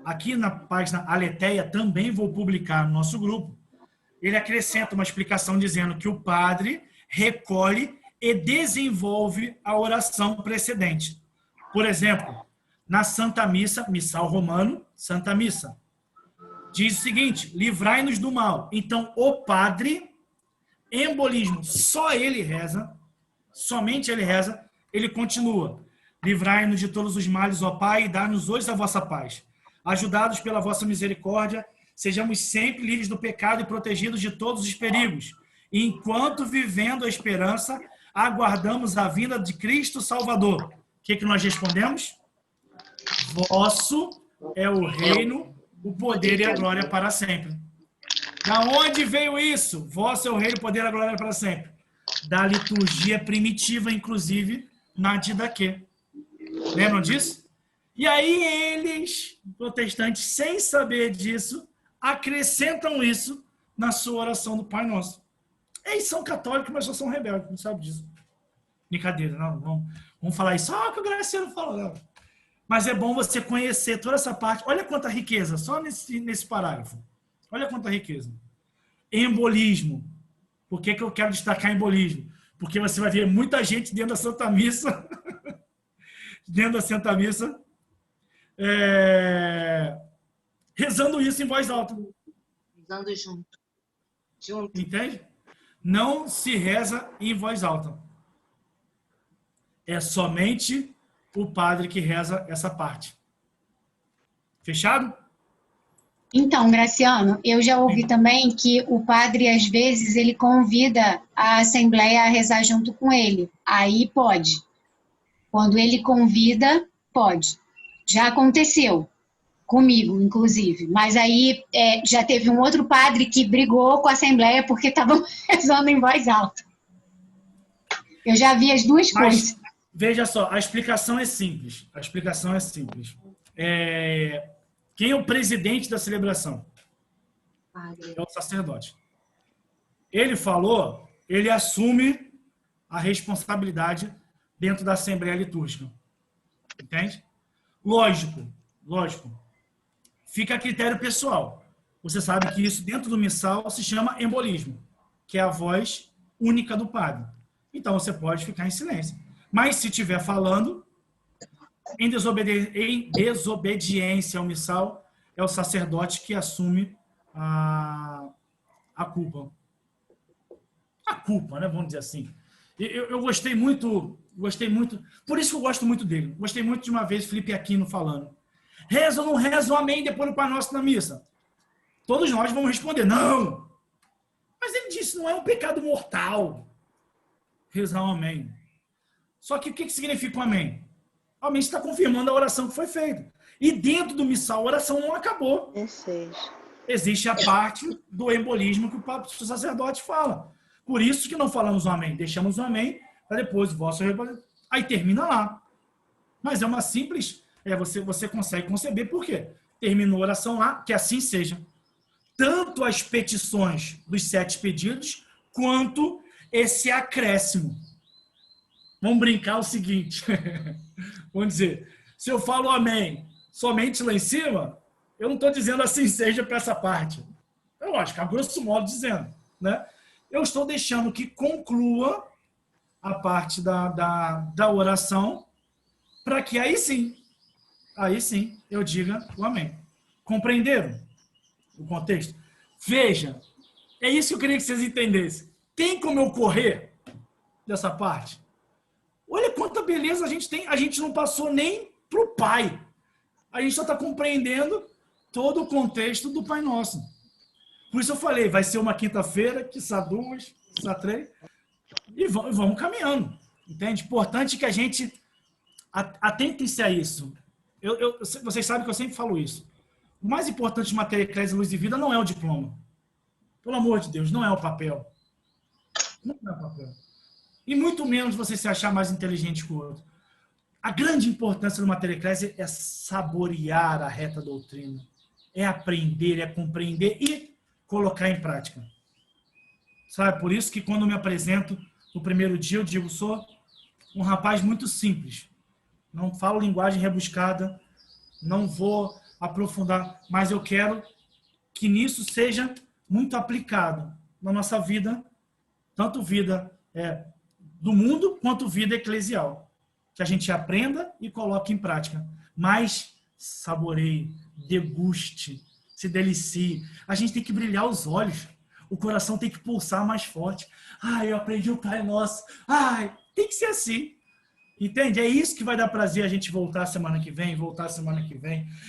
Aqui na página Aletheia, também vou publicar no nosso grupo, ele acrescenta uma explicação dizendo que o padre recolhe e desenvolve a oração precedente. Por exemplo, na Santa Missa, missal romano, Santa Missa, diz o seguinte, livrai-nos do mal. Então, o padre, embolismo, só ele reza, somente ele reza, ele continua. Livrai-nos de todos os males, ó Pai, e dá-nos hoje a vossa paz. Ajudados pela vossa misericórdia, sejamos sempre livres do pecado e protegidos de todos os perigos. E enquanto vivendo a esperança, aguardamos a vinda de Cristo Salvador. O que nós respondemos? Vosso é o reino, o poder e a glória para sempre. Da onde veio isso? Vosso é o reino, o poder e a glória para sempre. Da liturgia primitiva, inclusive, na Didaquê. Lembram disso? E aí eles, protestantes, sem saber disso, acrescentam isso na sua oração do Pai Nosso. Eles são católicos, mas só são rebeldes, não sabe disso. Brincadeira, não. Vamos falar isso. Só que o Graciano falou, não. Mas é bom você conhecer toda essa parte. Olha quanta riqueza, só nesse parágrafo. Olha quanta riqueza. Embolismo. Por que eu quero destacar embolismo? Porque você vai ver muita gente dentro da Santa Missa, rezando isso em voz alta. Rezando junto. Entende? Não se reza em voz alta. É somente o padre que reza essa parte. Fechado? Então, Graciano, eu já ouvi também que o padre, às vezes, ele convida a Assembleia a rezar junto com ele. Aí pode. Quando ele convida, pode. Já aconteceu. Comigo, inclusive. Mas aí já teve um outro padre que brigou com a Assembleia porque estavam rezando em voz alta. Eu já vi as duas coisas. Veja só, a explicação é simples. Quem é o presidente da celebração? É o sacerdote. Ele falou, ele assume a responsabilidade dentro da Assembleia Litúrgica. Entende? Lógico. fica a critério pessoal. Você sabe que isso dentro do missal se chama embolismo, que é a voz única do padre. Então você pode ficar em silêncio. Mas se estiver falando, em desobediência ao missal, é o sacerdote que assume a culpa. A culpa, né? Vamos dizer assim. Eu gostei muito. Por isso que eu gosto muito dele. Gostei muito de uma vez Felipe Aquino falando. Reza ou não reza o amém depois do Pai Nosso na missa? Todos nós vamos responder, não. Mas ele disse, não é um pecado mortal rezar um amém. Só que o que significa o amém? O amém está confirmando a oração que foi feita. E dentro do missal, a oração não acabou. Existe a parte do embolismo que o sacerdote fala. Por isso que não falamos o amém. Deixamos o amém para depois o vosso... Aí termina lá. Mas é uma simples... Você consegue conceber por quê? Terminou a oração lá, que assim seja. Tanto as petições dos 7 pedidos, quanto esse acréscimo. Vamos brincar o seguinte. Vamos dizer, se eu falo amém somente lá em cima, eu não estou dizendo assim seja para essa parte. É lógico, a grosso modo dizendo. Né? Eu estou deixando que conclua a parte da oração para que aí sim eu diga o amém. Compreenderam o contexto? Veja, é isso que eu queria que vocês entendessem. Tem como eu correr dessa parte? Olha quanta beleza a gente tem. A gente não passou nem para o Pai. A gente só está compreendendo todo o contexto do Pai Nosso. Por isso eu falei, vai ser uma quinta-feira, quiçá 2, quiçá 3, e vamos caminhando. Entende? Importante que a gente atente-se a isso. Vocês sabem que eu sempre falo isso. O mais importante de matéria eclésia, luz e vida não é o diploma. Pelo amor de Deus, não é o papel. Não é o papel. E muito menos você se achar mais inteligente que o outro. A grande importância do matéria eclésia é saborear a reta doutrina. É aprender, é compreender e colocar em prática. Sabe? Por isso que quando eu me apresento no primeiro dia, eu digo, sou um rapaz muito simples. Não falo linguagem rebuscada, não vou aprofundar, mas eu quero que nisso seja muito aplicado na nossa vida, tanto vida do mundo quanto vida eclesial. Que a gente aprenda e coloque em prática. Mas saboreie, deguste, se delicie. A gente tem que brilhar os olhos. O coração tem que pulsar mais forte. Ai, eu aprendi o Pai Nosso. Ai, tem que ser assim. Entende? É isso que vai dar prazer a gente voltar semana que vem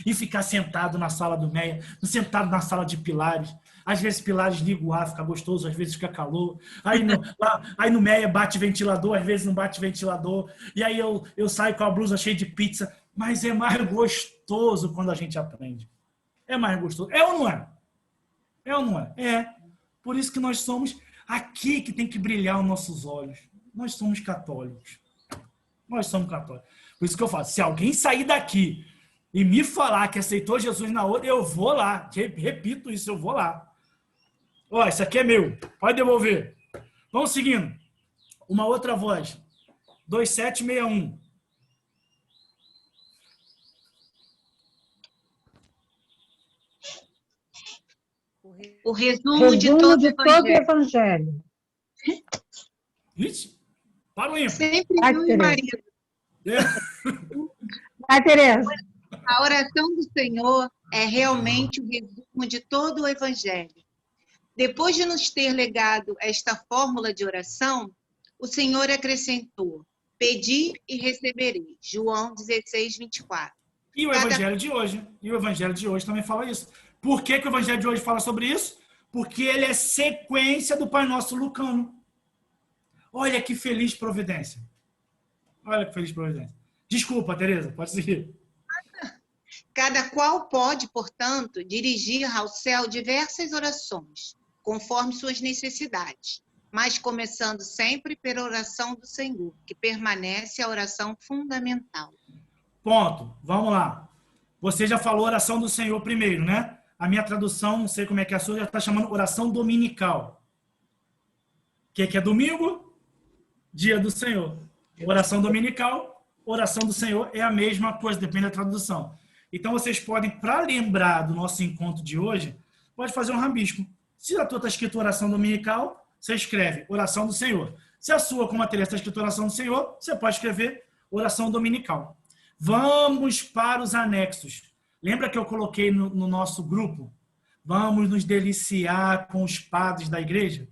e ficar sentado na sala do Meia, sentado na sala de Pilares. Às vezes Pilares liga o ar, fica gostoso, às vezes fica calor. Aí no Meia bate ventilador, às vezes não bate ventilador. E aí eu saio com a blusa cheia de pizza. Mas é mais gostoso quando a gente aprende. É mais gostoso. É ou não é? É ou não é? É. Por isso que nós somos aqui que tem que brilhar os nossos olhos. Nós somos católicos. Nós somos católicos. Por isso que eu falo, se alguém sair daqui e me falar que aceitou Jesus na outra, eu vou lá. Repito isso, eu vou lá. Ó, isso aqui é meu. Pode devolver. Vamos seguindo. Uma outra voz. 2761. O resumo de todo o evangelho. Ixi, para o ímpar. Sempre Vai, eu e Tereza. marido. Vai, Tereza. A oração do Senhor é realmente o resumo de todo o evangelho. Depois de nos ter legado esta fórmula de oração, o Senhor acrescentou: pedi e receberei. João 16, 24. E o evangelho de hoje? E o evangelho de hoje também fala isso. Por que o evangelho de hoje fala sobre isso? Porque ele é sequência do Pai Nosso Lucano. Olha que feliz providência. Olha que feliz providência. Desculpa, Tereza, pode seguir. Cada qual pode, portanto, dirigir ao céu diversas orações, conforme suas necessidades, mas começando sempre pela oração do Senhor, que permanece a oração fundamental. Ponto. Vamos lá. Você já falou oração do Senhor primeiro, né? A minha tradução, não sei como é que é a sua, já está chamando oração dominical. O que é domingo? Dia do Senhor. Oração dominical, oração do Senhor é a mesma coisa, depende da tradução. Então, vocês podem, para lembrar do nosso encontro de hoje, pode fazer um rabisco. Se a tua está escrito oração dominical, você escreve oração do Senhor. Se a sua, como a Teresa, está escrito oração do Senhor, você pode escrever oração dominical. Vamos para os anexos. Lembra que eu coloquei no nosso grupo? Vamos nos deliciar com os padres da igreja?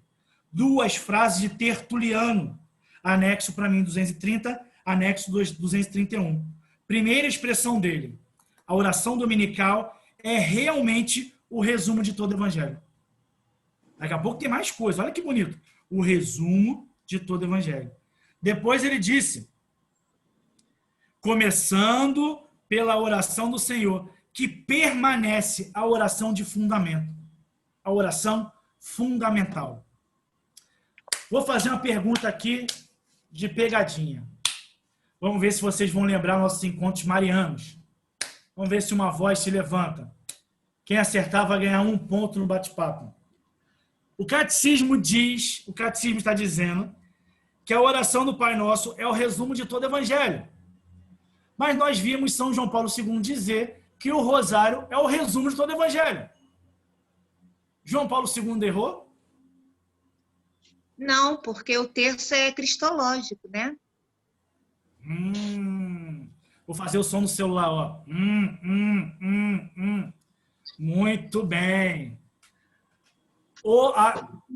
2 frases de Tertuliano. Anexo para mim 230, anexo 231. Primeira expressão dele. A oração dominical é realmente o resumo de todo o evangelho. Daqui a pouco tem mais coisa. Olha que bonito. O resumo de todo o evangelho. Depois ele disse, começando pela oração do Senhor, que permanece a oração de fundamento. A oração fundamental. Vou fazer uma pergunta aqui de pegadinha. Vamos ver se vocês vão lembrar nossos encontros marianos. Vamos ver se uma voz se levanta. Quem acertar vai ganhar 1 ponto no bate-papo. O catecismo está dizendo que a oração do Pai Nosso é o resumo de todo o evangelho. Mas nós vimos São João Paulo II dizer que o rosário é o resumo de todo o evangelho. João Paulo II errou? Não, porque o terço é cristológico, né? Vou fazer o som no celular, ó. Muito bem.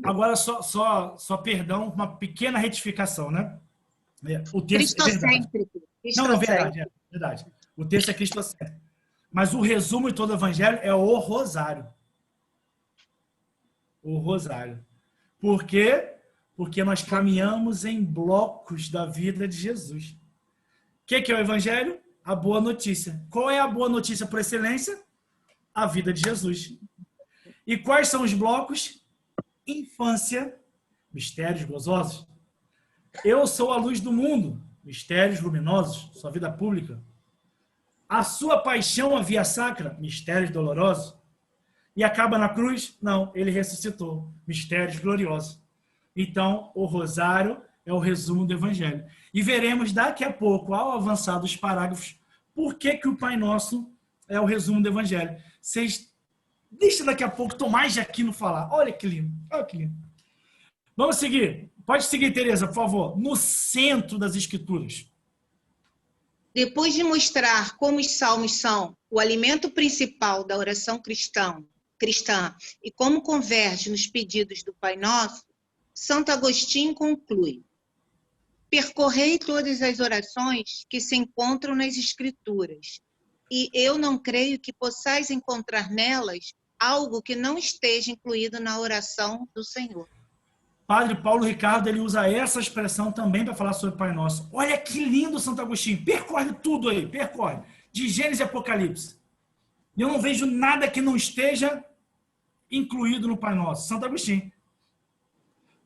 Agora, só perdão, uma pequena retificação, né? O texto Cristocêntrico. Não, verdade. O texto é cristocêntrico. Mas o resumo de todo o evangelho é o rosário. O rosário. Por quê? Porque nós caminhamos em blocos da vida de Jesus. O que é o evangelho? A boa notícia. Qual é a boa notícia por excelência? A vida de Jesus. E quais são os blocos? Infância, mistérios gozosos. Eu sou a luz do mundo, mistérios luminosos, sua vida pública. A sua paixão, a via sacra, mistérios dolorosos. E acaba na cruz? Não, ele ressuscitou, mistérios gloriosos. Então, o rosário é o resumo do evangelho. E veremos daqui a pouco, ao avançar dos parágrafos, por que o Pai Nosso é o resumo do evangelho. Vocês deixem daqui a pouco Tomás de Aquino falar. Olha que lindo, olha que lindo. Vamos seguir. Pode seguir, Tereza, por favor. No centro das Escrituras. Depois de mostrar como os salmos são o alimento principal da oração cristã e como converge nos pedidos do Pai Nosso, Santo Agostinho conclui: percorrei todas as orações que se encontram nas Escrituras, e eu não creio que possais encontrar nelas algo que não esteja incluído na oração do Senhor. Padre Paulo Ricardo, ele usa essa expressão também para falar sobre o Pai Nosso. Olha que lindo Santo Agostinho. Percorre tudo aí, percorre. De Gênesis e Apocalipse. E eu não vejo nada que não esteja incluído no Pai Nosso. Santo Agostinho.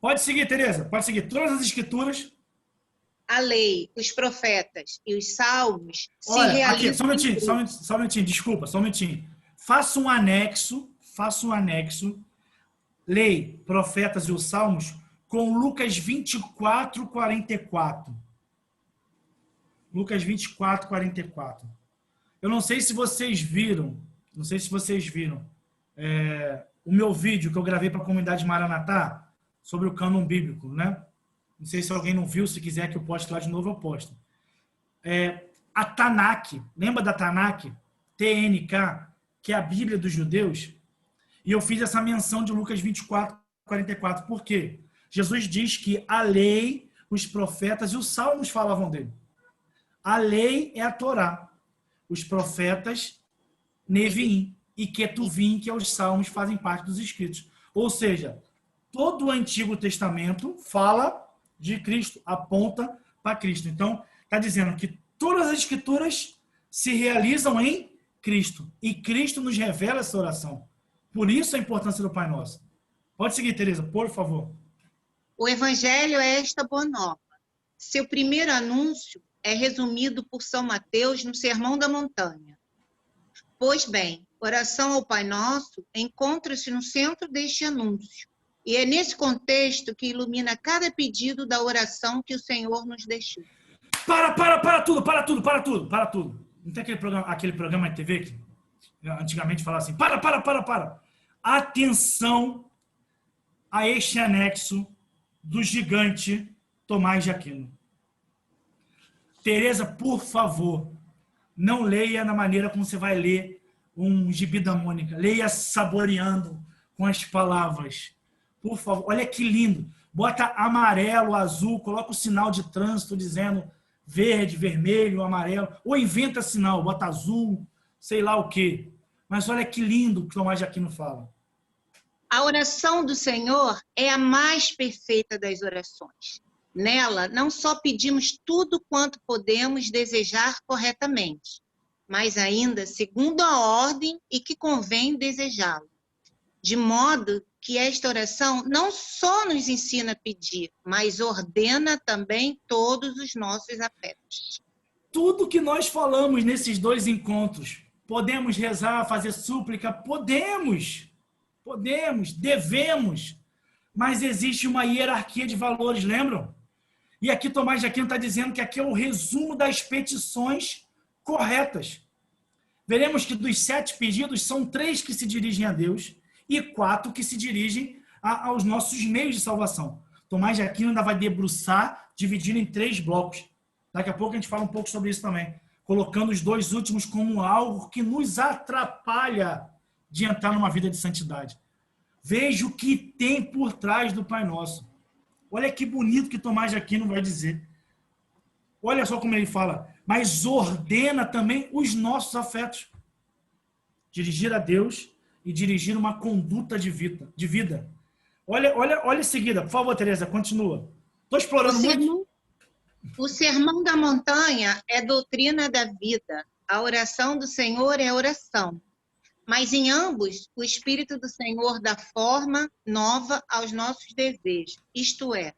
Pode seguir, Tereza. Pode seguir. Todas as Escrituras. A lei, os profetas e os salmos Olha, se realizam... Aqui, só um minutinho. Desculpa, só um minutinho. Faça um anexo. Lei, profetas e os salmos com Lucas 24, 44. Lucas 24, 44. Eu não sei se vocês viram, o meu vídeo que eu gravei para a comunidade Maranatá sobre o cânon bíblico, né? Não sei se alguém não viu, se quiser que eu poste lá de novo, eu posto. A Tanakh, lembra da Tanakh? TNK, que é a Bíblia dos judeus? E eu fiz essa menção de Lucas 24, 44. Por quê? Jesus diz que a lei, os profetas e os salmos falavam dele. A lei é a Torá. Os profetas, Neviim e Ketuvim, que é os salmos, fazem parte dos escritos. Ou seja, todo o Antigo Testamento fala de Cristo, aponta para Cristo. Então, está dizendo que todas as escrituras se realizam em Cristo. E Cristo nos revela essa oração. Por isso a importância do Pai Nosso. Pode seguir, Tereza, por favor. O Evangelho é esta boa nova. Seu primeiro anúncio é resumido por São Mateus no Sermão da Montanha. Pois bem, oração ao Pai Nosso encontra-se no centro deste anúncio. E é nesse contexto que ilumina cada pedido da oração que o Senhor nos deixou. Para tudo. Não tem aquele programa de TV que antigamente falava assim, para. Atenção a este anexo do gigante Tomás de Aquino. Tereza, por favor, não leia na maneira como você vai ler um gibi da Mônica. Leia saboreando com as palavras. Por favor, olha que lindo. Bota amarelo, azul, coloca o sinal de trânsito dizendo verde, vermelho, amarelo. Ou inventa sinal, bota azul, sei lá o quê. Mas olha que lindo que Tomás de Aquino fala. A oração do Senhor é a mais perfeita das orações. Nela, não só pedimos tudo quanto podemos desejar corretamente, mas ainda segundo a ordem e que convém desejá-lo. De modo que esta oração não só nos ensina a pedir, mas ordena também todos os nossos afetos. Tudo que nós falamos nesses 2 encontros, podemos rezar, fazer súplica, podemos, devemos, mas existe uma hierarquia de valores, lembram? E aqui Tomás de Aquino está dizendo que aqui é o resumo das petições corretas. Veremos que dos 7 pedidos, são 3 que se dirigem a Deus e 4 que se dirigem aos nossos meios de salvação. Tomás de Aquino ainda vai debruçar, dividindo em 3 blocos. Daqui a pouco a gente fala um pouco sobre isso também, colocando os 2 últimos como algo que nos atrapalha de entrar numa vida de santidade. Veja o que tem por trás do Pai Nosso. Olha que bonito que Tomás de Aquino vai dizer. Olha só como ele fala. Mas ordena também os nossos afetos. Dirigir a Deus e dirigir uma conduta de vida. Olha em seguida. Por favor, Tereza, continua. Estou explorando muito. O sermão da montanha é doutrina da vida. A oração do Senhor é oração. Mas em ambos, o Espírito do Senhor dá forma nova aos nossos desejos, isto é,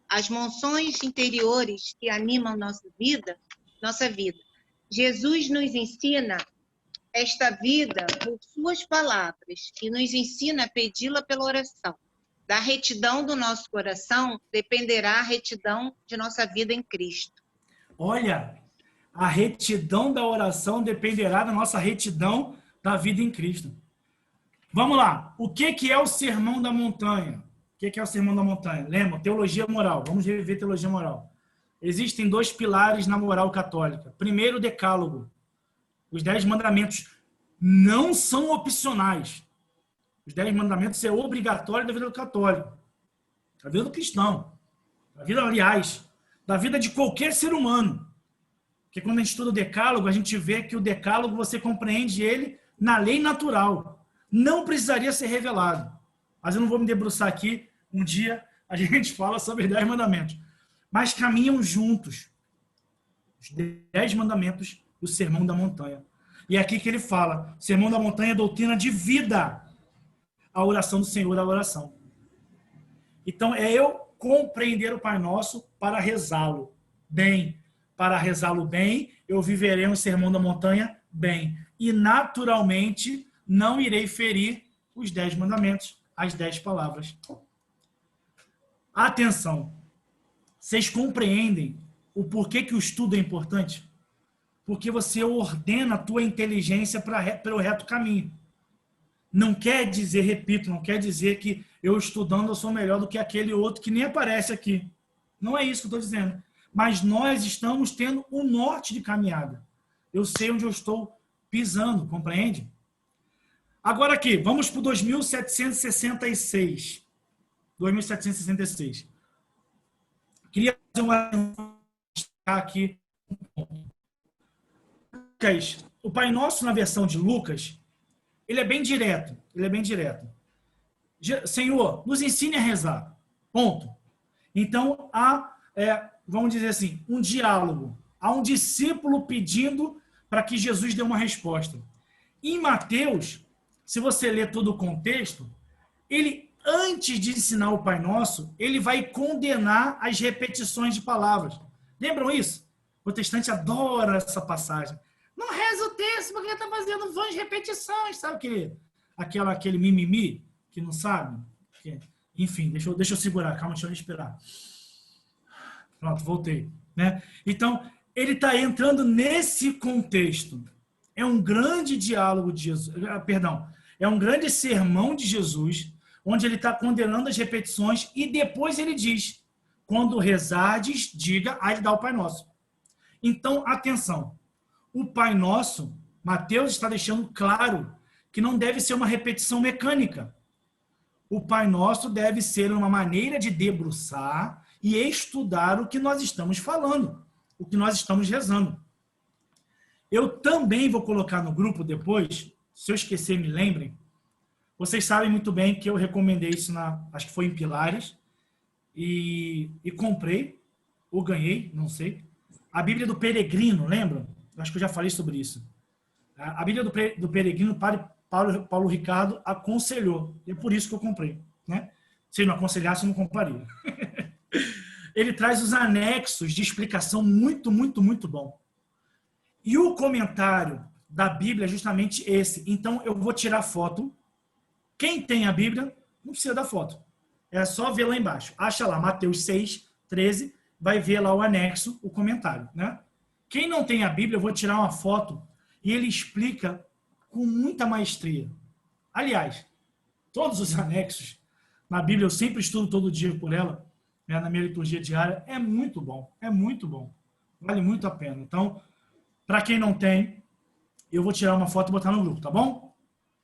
as monções interiores que animam nossa vida. Jesus nos ensina esta vida por suas palavras e nos ensina a pedi-la pela oração. Da retidão do nosso coração dependerá a retidão de nossa vida em Cristo. Olha, a retidão da oração dependerá da nossa retidão da vida em Cristo. Vamos lá. O que é o Sermão da Montanha? O que é o Sermão da Montanha? Lembra? Teologia moral. Vamos reviver teologia moral. Existem 2 pilares na moral católica. Primeiro, o decálogo. Os 10 mandamentos não são opcionais. Os 10 mandamentos é obrigatório da vida do católico, da vida do cristão, da vida, aliás, da vida de qualquer ser humano. Porque quando a gente estuda o decálogo, a gente vê que o decálogo você compreende ele na lei natural. Não precisaria ser revelado. Mas eu não vou me debruçar aqui. Um dia a gente fala sobre os 10 mandamentos. Mas caminham juntos. Os 10 mandamentos do Sermão da Montanha. E é aqui que ele fala, o Sermão da Montanha é doutrina de vida. A oração do Senhor é a oração. Então, é eu compreender o Pai Nosso para rezá-lo bem. Para rezá-lo bem, eu viverei um Sermão da Montanha bem. E, naturalmente, não irei ferir os 10 mandamentos, as 10 palavras. Atenção! Vocês compreendem o porquê que o estudo é importante? Porque você ordena a tua inteligência pelo reto caminho. Não quer dizer, repito, não quer dizer que eu estudando eu sou melhor do que aquele outro que nem aparece aqui. Não é isso que eu estou dizendo. Mas nós estamos tendo um norte de caminhada. Eu sei onde eu estou pisando, compreende? Agora aqui, vamos para o 2766. 2766. Queria fazer uma aqui. Lucas, o Pai Nosso na versão de Lucas, ele é bem direto. Senhor, nos ensine a rezar. Ponto. Então, há, vamos dizer assim, um diálogo. Há um discípulo pedindo para que Jesus dê uma resposta. Em Mateus, se você ler todo o contexto, ele, antes de ensinar o Pai Nosso, ele vai condenar as repetições de palavras. Lembram isso? O protestante adora essa passagem. Não reza o texto porque está fazendo vãs repetições. Sabe aquele mimimi que não sabe? Enfim, deixa eu segurar. Calma, deixa eu respirar. Pronto, voltei. Né? Então, ele está entrando nesse contexto. É um grande diálogo de Jesus, é um grande sermão de Jesus, onde ele está condenando as repetições e depois ele diz, quando rezardes, diga, aí ele dá o Pai Nosso. Então, atenção, o Pai Nosso, Mateus está deixando claro que não deve ser uma repetição mecânica. O Pai Nosso deve ser uma maneira de debruçar e estudar o que nós estamos falando, o que nós estamos rezando. Eu também vou colocar no grupo depois, se eu esquecer, me lembrem. Vocês sabem muito bem que eu recomendei isso, acho que foi em Pilares, e comprei, ou ganhei, não sei, a Bíblia do Peregrino, lembram? Acho que eu já falei sobre isso. A Bíblia do Peregrino, Paulo Ricardo aconselhou, e é por isso que eu comprei. Né? Se ele não aconselhasse, eu não compraria. Ele traz os anexos de explicação muito, muito, muito bom. E o comentário da Bíblia é justamente esse. Então, eu vou tirar foto. Quem tem a Bíblia, não precisa da foto. É só ver lá embaixo. Acha lá, Mateus 6, 13, vai ver lá o anexo, o comentário. Né? Quem não tem a Bíblia, eu vou tirar uma foto e ele explica com muita maestria. Aliás, todos os anexos na Bíblia, eu sempre estudo todo dia por ela, né, na minha liturgia diária, é muito bom. Vale muito a pena. Então, para quem não tem, eu vou tirar uma foto e botar no grupo, tá bom?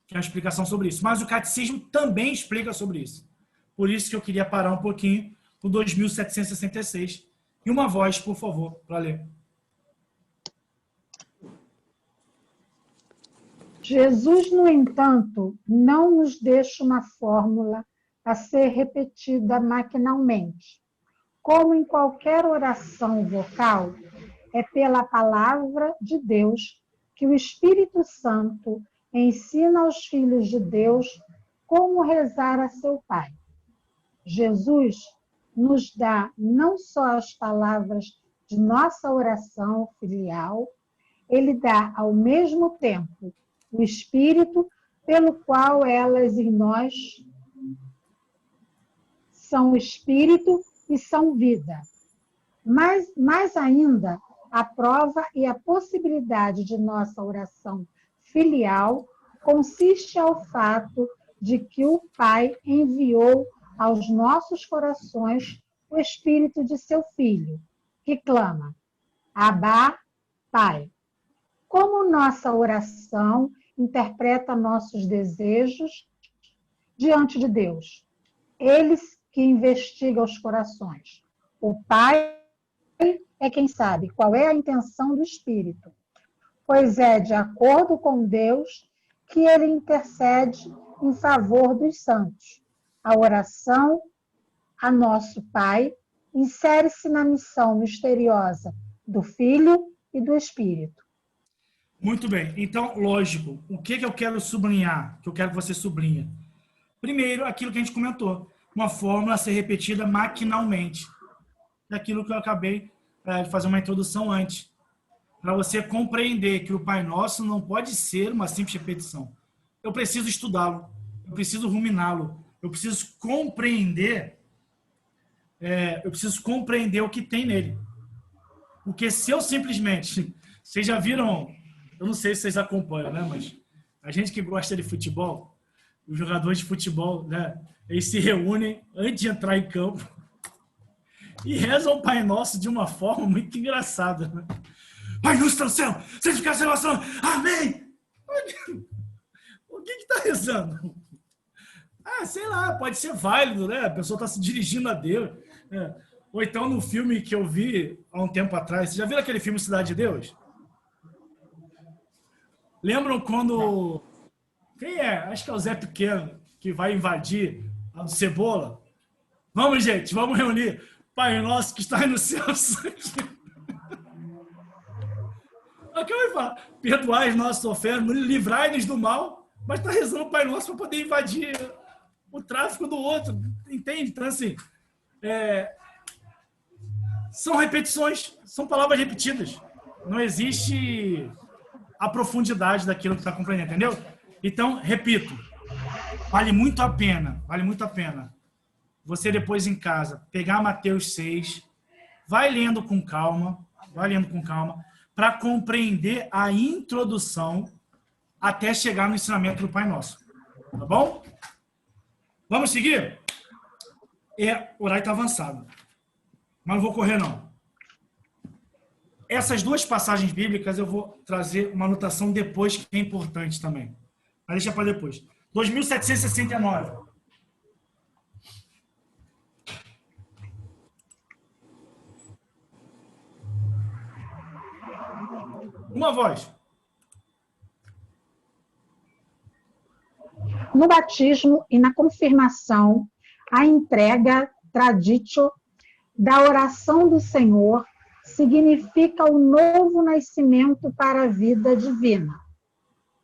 Que é uma explicação sobre isso. Mas o catecismo também explica sobre isso. Por isso que eu queria parar um pouquinho no 2766. E uma voz, por favor, para ler. Jesus, no entanto, não nos deixa uma fórmula a ser repetida maquinalmente. Como em qualquer oração vocal, é pela palavra de Deus que o Espírito Santo ensina aos filhos de Deus como rezar a seu Pai. Jesus nos dá não só as palavras de nossa oração filial, ele dá, ao mesmo tempo, o Espírito pelo qual elas em nós são Espírito e são vida. Mas, mais ainda, a prova e a possibilidade de nossa oração filial consiste ao fato de que o Pai enviou aos nossos corações o Espírito de seu Filho, que clama, Abá, Pai. Como nossa oração interpreta nossos desejos diante de Deus? Eles que investiga os corações. O Pai é quem sabe qual é a intenção do Espírito, pois é de acordo com Deus que ele intercede em favor dos santos. A oração a nosso Pai insere-se na missão misteriosa do Filho e do Espírito. Muito bem. Então, lógico, o que eu quero sublinhar, que eu quero que você sublinhe? Primeiro, aquilo que a gente comentou, uma fórmula a ser repetida maquinalmente. Daquilo que eu acabei de fazer uma introdução antes. Para você compreender que o Pai Nosso não pode ser uma simples repetição. Eu preciso estudá-lo, eu preciso ruminá-lo, eu preciso compreender o que tem nele. Porque se eu simplesmente... Vocês já viram... Eu não sei se vocês acompanham, né? Mas a gente que gosta de futebol, os jogadores de futebol, né? Eles se reúnem antes de entrar em campo e rezam o Pai Nosso de uma forma muito engraçada. Né? Pai nosso no céu, santificado seja o vosso nome. Amém! O que está rezando? Sei lá, pode ser válido, né? A pessoa está se dirigindo a Deus. Né? Ou então no filme que eu vi há um tempo atrás, vocês já viram aquele filme Cidade de Deus? Lembram quando... Quem é? Acho que é o Zé Pequeno, que vai invadir a do Cebola. Vamos, gente, vamos reunir. Pai nosso que está no céu. Aqui eu vou falar, perdoai as nossas ofensas, livrai-nos do mal, mas está rezando o Pai Nosso para poder invadir o tráfico do outro. Entende? Então, assim, são repetições, são palavras repetidas. Não existe a profundidade daquilo que está compreendendo, entendeu? Então, repito, vale muito a pena você depois em casa pegar Mateus 6, vai lendo com calma, vai lendo com calma, para compreender a introdução até chegar no ensinamento do Pai Nosso. Tá bom? Vamos seguir? O horário está avançado, mas não vou correr, não. Essas duas passagens bíblicas eu vou trazer uma anotação depois que é importante também. Mas deixa para depois. 2769. Uma voz. No batismo e na confirmação, a entrega traditio da oração do Senhor significa o novo nascimento para a vida divina.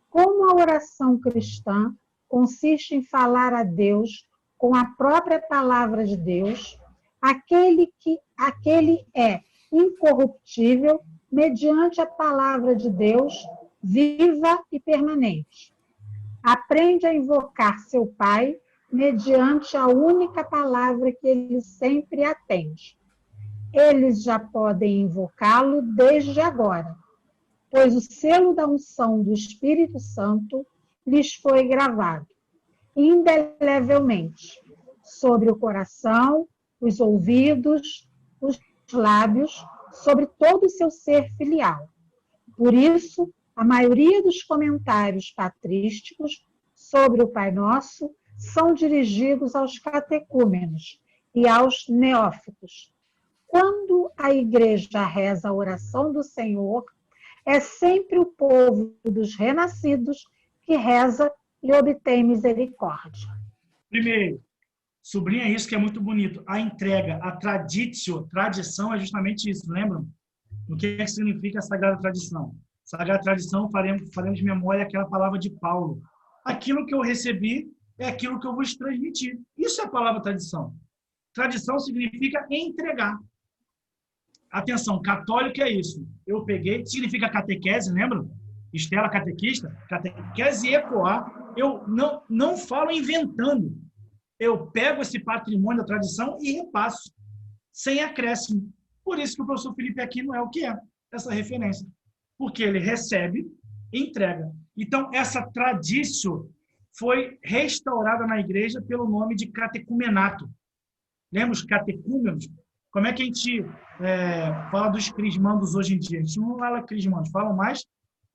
Como a oração cristã consiste em falar a Deus com a própria palavra de Deus, aquele é incorruptível mediante a palavra de Deus, viva e permanente. Aprende a invocar seu Pai mediante a única palavra que ele sempre atende. Eles já podem invocá-lo desde agora, pois o selo da unção do Espírito Santo lhes foi gravado indelevelmente sobre o coração, os ouvidos, os lábios, sobre todo o seu ser filial. Por isso, a maioria dos comentários patrísticos sobre o Pai Nosso são dirigidos aos catecúmenos e aos neófitos. Quando a igreja reza a oração do Senhor, é sempre o povo dos renascidos que reza e obtém misericórdia. Primeiro, sublinha isso que é muito bonito. A entrega, a traditio, tradição é justamente isso, lembram? O que é que significa a Sagrada Tradição? Sagrada Tradição, faremos de memória aquela palavra de Paulo. Aquilo que eu recebi é aquilo que eu vos transmiti. Isso é a palavra tradição. Tradição significa entregar. Atenção, católico é isso. Eu peguei, significa catequese, lembram? Estela, catequista. Catequese e ecoar. Eu não falo inventando. Eu pego esse patrimônio da tradição e repasso, sem acréscimo. Por isso que o professor Felipe Aquino é o que é, essa referência. Porque ele recebe e entrega. Então, essa tradição foi restaurada na igreja pelo nome de catecumenato. Lembra os catecúmenos? Como é que a gente fala dos crismandos hoje em dia? A gente não fala crismandos, falam mais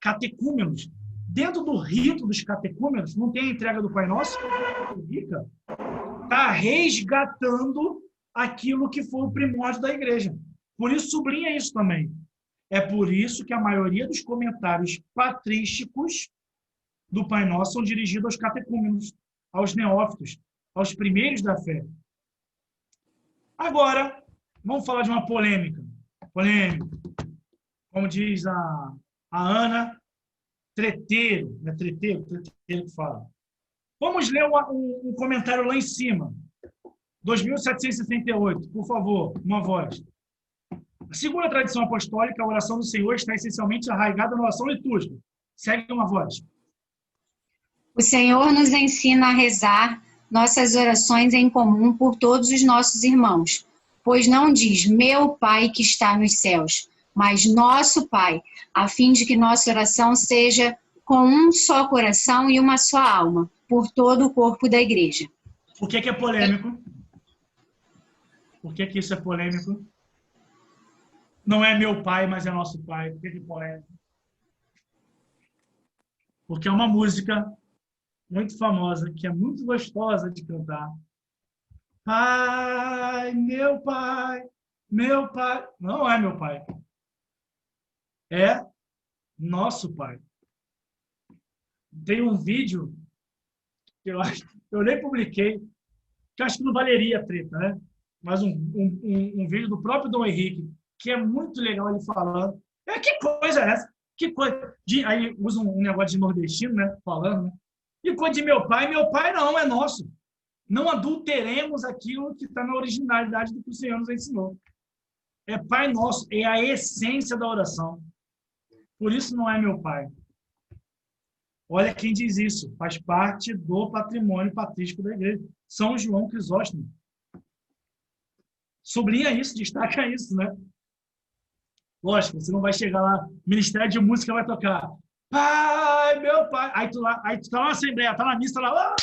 catecúmenos. Dentro do rito dos catecúmenos, não tem a entrega do Pai Nosso? Está resgatando aquilo que foi o primórdio da igreja. Por isso, sublinha isso também. É por isso que a maioria dos comentários patrísticos do Pai Nosso são dirigidos aos catecúmenos, aos neófitos, aos primeiros da fé. Agora, vamos falar de uma polêmica. Polêmica. Como diz a Ana, treteiro. Não é treteiro que fala. Vamos ler um comentário lá em cima. 2768, por favor, uma voz. Segundo a tradição apostólica, a oração do Senhor está essencialmente arraigada na oração litúrgica. Segue uma voz. O Senhor nos ensina a rezar nossas orações em comum por todos os nossos irmãos, pois não diz meu Pai que está nos céus, mas nosso Pai, a fim de que nossa oração seja com um só coração e uma só alma, por todo o corpo da igreja. Por que é polêmico? Por que isso é polêmico? Não é meu Pai, mas é nosso Pai. Por que é polêmico? Porque é uma música muito famosa, que é muito gostosa de cantar. Pai, meu Pai, meu Pai. Não é meu Pai. É nosso Pai. Tem um vídeo que eu nem publiquei, que eu acho que não valeria a treta, né? Mas um vídeo do próprio Dom Henrique, que é muito legal ele falando. Que coisa é essa? Que coisa? Aí usa um negócio de nordestino, né? Falando, né? E coisa de meu pai não, é nosso. Não adulteremos aquilo que está na originalidade do que o Senhor nos ensinou. É Pai Nosso, é a essência da oração. Por isso não é meu Pai. Olha quem diz isso. Faz parte do patrimônio patrístico da igreja. São João Crisóstomo. Sublinha isso, destaca isso, né? Lógico, você não vai chegar lá, o Ministério de Música vai tocar. Pai, meu pai. Aí tu tá lá na Assembleia, tá na missa, tá lá,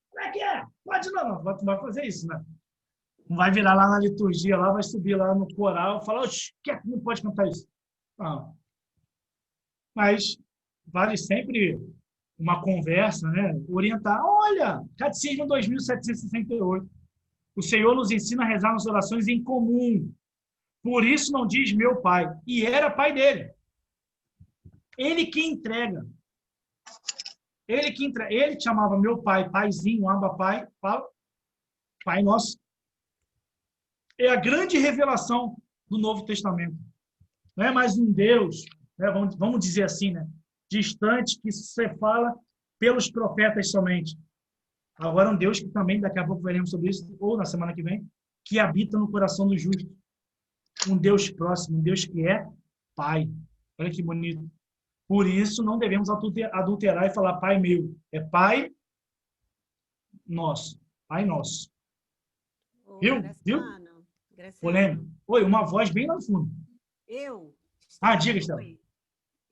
como é que é? Pode não, tu vai fazer isso, né? Não vai virar lá na liturgia, lá vai subir lá no coral e falar, oxe, não pode cantar isso. Não. Mas vale sempre uma conversa, né? Orientar. Olha, Catecismo 2768. O Senhor nos ensina a rezar nas orações em comum. Por isso não diz meu pai. E era pai dele. Ele que entrega. Ele que entrega. Ele te chamava meu pai, paizinho, aba pai, pai nosso. É a grande revelação do Novo Testamento. Não é mais um Deus, né? Vamos dizer assim, né? Distante, que se fala pelos profetas somente. Agora um Deus que também, daqui a pouco veremos sobre isso, ou na semana que vem, que habita no coração do justo. Um Deus próximo, um Deus que é Pai. Olha que bonito. Por isso não devemos adulterar e falar Pai meu. É Pai nosso. Pai nosso. Viu? Graciano, Polêmico. Oi, uma voz bem lá no fundo. Diga, Estela.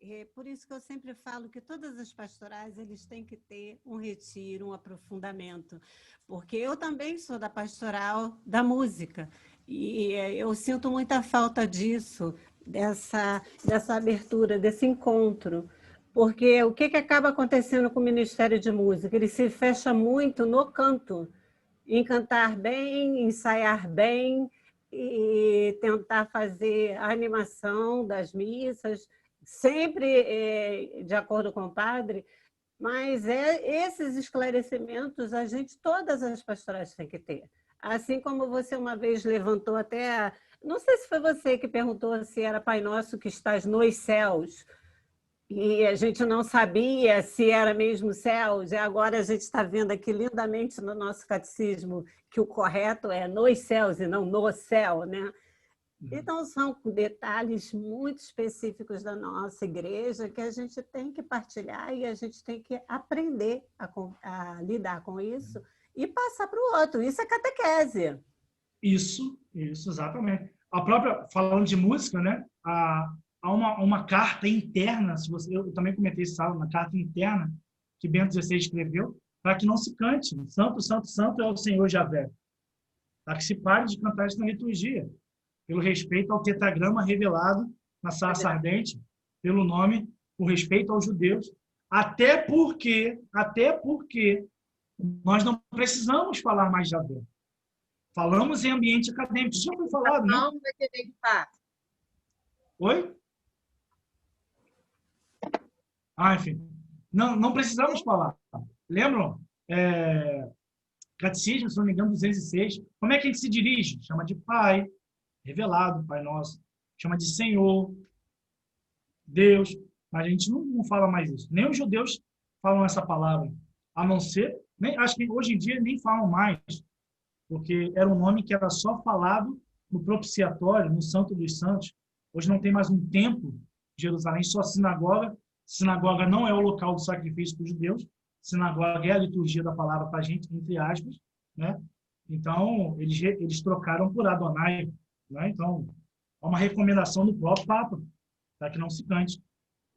É por isso que eu sempre falo que todas as pastorais eles têm que ter um retiro, um aprofundamento, porque eu também sou da pastoral da música e eu sinto muita falta disso, dessa abertura, desse encontro, porque o que acaba acontecendo com o Ministério de Música? Ele se fecha muito no canto, em cantar bem, ensaiar bem e tentar fazer a animação das missas, sempre de acordo com o padre, mas esses esclarecimentos todas as pastorais têm que ter. Assim como você uma vez levantou até, não sei se foi você que perguntou se era Pai Nosso que estás nos céus, e a gente não sabia se era mesmo céus, e agora a gente está vendo aqui lindamente no nosso catecismo que o correto é nos céus e não no céu, né? Então, são detalhes muito específicos da nossa igreja que a gente tem que partilhar e a gente tem que aprender a lidar com isso e passar para o outro. Isso é catequese. Isso, exatamente. A própria, falando de música, né? Há uma carta interna, eu também comentei isso, uma carta interna que Bento XVI escreveu, para que não se cante. Santo, santo, santo é o Senhor Javé. Para que se pare de cantar isso na liturgia. Pelo respeito ao tetragrama revelado na sarça ardente, pelo nome, por respeito aos judeus, até porque nós não precisamos falar mais de Javé. Falamos em ambiente acadêmico. Isso já foi falado, né? Não vai ter nem fato. Oi? Enfim. Não precisamos falar. Lembram? Catecismo, se não me engano, 206. Como é que a gente se dirige? Chama de Pai, revelado, Pai Nosso. Chama de Senhor, Deus. Mas a gente não fala mais isso. Nem os judeus falam essa palavra. A não ser, acho que hoje em dia nem falam mais, porque era um nome que era só falado no propiciatório, no Santo dos Santos. Hoje não tem mais um templo em Jerusalém, só sinagoga. Sinagoga não é o local do sacrifício para os judeus. Sinagoga é a liturgia da palavra para a gente, entre aspas, né? Então, eles trocaram por Adonai, né? Então, é uma recomendação do próprio Papa, para que não se cante.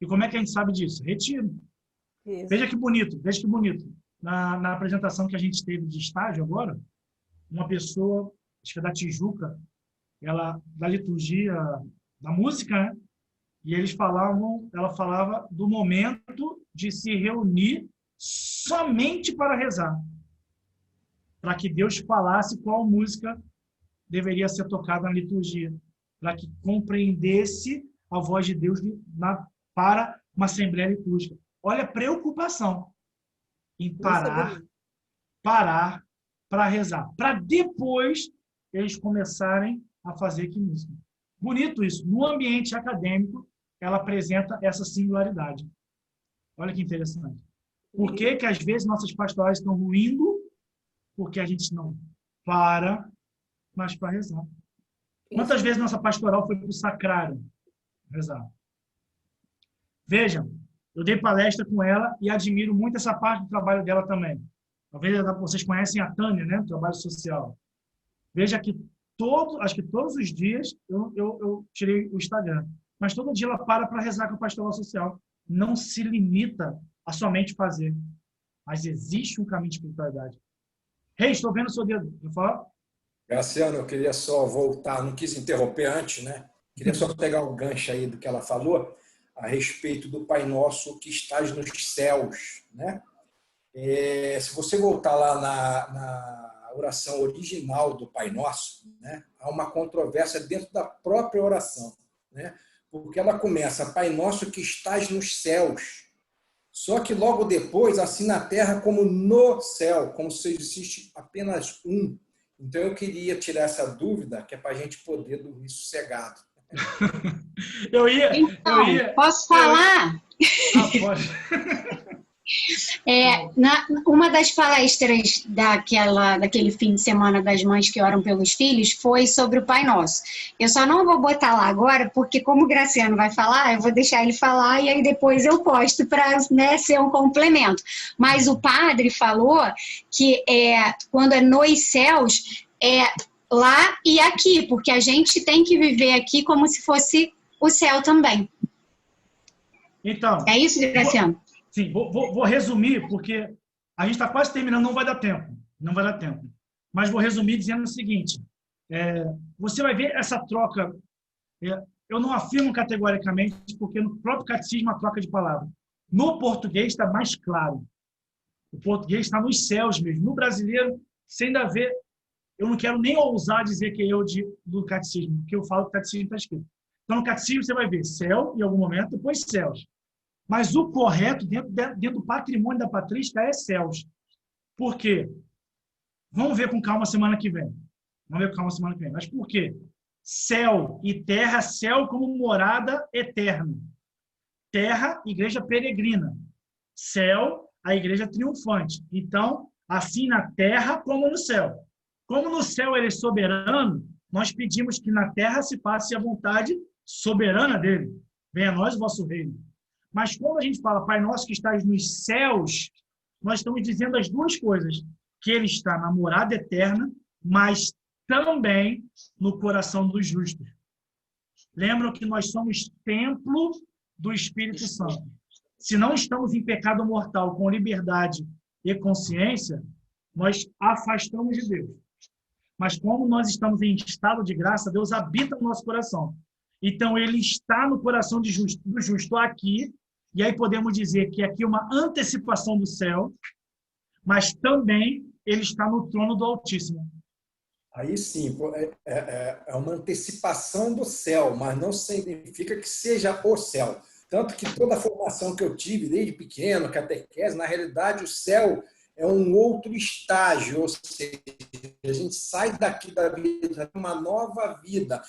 E como é que a gente sabe disso? Retiro. Isso. Veja que bonito. Na apresentação que a gente teve de estágio agora, uma pessoa, acho que é da Tijuca, ela da liturgia da música, né? E ela falava do momento de se reunir somente para rezar, para que Deus falasse qual música deveria ser tocada na liturgia, para que compreendesse a voz de Deus para uma assembleia litúrgica. Olha a preocupação em parar para rezar, para depois eles começarem a fazer que música. Bonito isso. No ambiente acadêmico, ela apresenta essa singularidade. Olha que interessante. Por que às vezes nossas pastorais estão ruindo? Porque a gente não para, mas para rezar. Quantas vezes nossa pastoral foi para o sacrário rezar? Vejam, eu dei palestra com ela e admiro muito essa parte do trabalho dela também. Talvez vocês conhecem a Tânia, né? Trabalho social. Veja que acho que todos os dias eu tirei o Instagram. mas todo dia ela para rezar com a pastoral social. Não se limita a somente fazer, mas existe um caminho de espiritualidade. Rei, estou vendo o seu dedo. Vou falar? Graciano, eu queria só voltar, não quis interromper antes, né? Queria só pegar o gancho aí do que ela falou a respeito do Pai Nosso que estás nos céus, né? Se você voltar lá na oração original do Pai Nosso, né, há uma controvérsia dentro da própria oração, né? Porque ela começa, Pai Nosso que estás nos céus. Só que logo depois, assim na terra como no céu, como se existe apenas um. Então eu queria tirar essa dúvida, que é para a gente poder dormir sossegado. Posso falar? Pode. Uma das palestras daquele fim de semana das mães que oram pelos filhos foi sobre o Pai Nosso. Eu só não vou botar lá agora, porque como o Graciano vai falar, eu vou deixar ele falar e aí depois eu posto para, né, ser um complemento. Mas o padre falou que quando é nos céus, é lá e aqui, porque a gente tem que viver aqui como se fosse o céu também. Então, é isso, Graciano? Sim, vou resumir, porque a gente está quase terminando, não vai dar tempo. Não vai dar tempo. Mas vou resumir dizendo o seguinte. Você vai ver essa troca. Eu não afirmo categoricamente, porque no próprio catecismo a troca de palavras. No português está mais claro. O português está nos céus mesmo. No brasileiro, você ainda vê... Eu não quero nem ousar dizer que é eu do catecismo, porque eu falo que o catecismo está escrito. Então, no catecismo você vai ver céu, em algum momento, depois céus. Mas o correto, dentro do patrimônio da patrística, é céus. Por quê? Vamos ver com calma semana que vem. Mas por quê? Céu e terra, céu como morada eterna. Terra, igreja peregrina. Céu, a igreja triunfante. Então, assim na terra como no céu. Como no céu ele é soberano, nós pedimos que na terra se passe a vontade soberana dele. Venha a nós o vosso reino. Mas quando a gente fala Pai Nosso que estás nos céus, nós estamos dizendo as duas coisas. Que ele está na morada eterna, mas também no coração dos justos. Lembram que nós somos templo do Espírito Santo. Se não estamos em pecado mortal com liberdade e consciência, nós afastamos de Deus. Mas como nós estamos em estado de graça, Deus habita no nosso coração. Então, ele está no coração do justo aqui, e aí podemos dizer que aqui é uma antecipação do céu, mas também ele está no trono do Altíssimo. Aí sim, é uma antecipação do céu, mas não significa que seja o céu. Tanto que toda a formação que eu tive desde pequeno, catequese, na realidade o céu é um outro estágio, ou seja, a gente sai daqui da vida, uma nova vida.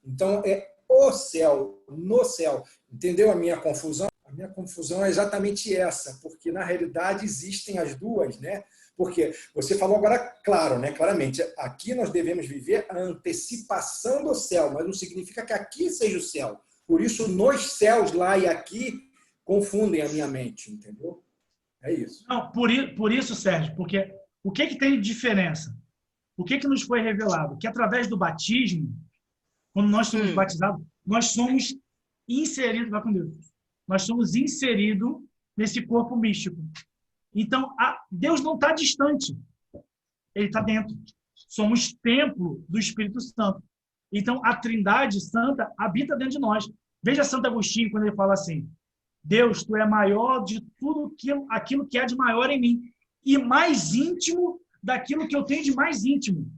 Então, é o céu, no céu. Entendeu a minha confusão? A minha confusão é exatamente essa, porque, na realidade, existem as duas, né? Porque você falou agora, claro, né? Claramente, aqui nós devemos viver a antecipação do céu, mas não significa que aqui seja o céu. Por isso, nos céus, lá e aqui, confundem a minha mente, entendeu? É isso. Não, por isso, Sérgio, porque o que tem de diferença? O que nos foi revelado? Que através do batismo, quando nós somos batizados, nós somos inseridos, vai com Deus, nós somos inseridos nesse corpo místico. Então, Deus não está distante, ele está dentro. Somos templo do Espírito Santo. Então, a Trindade Santa habita dentro de nós. Veja Santo Agostinho quando ele fala assim: Deus, tu é maior de tudo aquilo que há de maior em mim e mais íntimo daquilo que eu tenho de mais íntimo.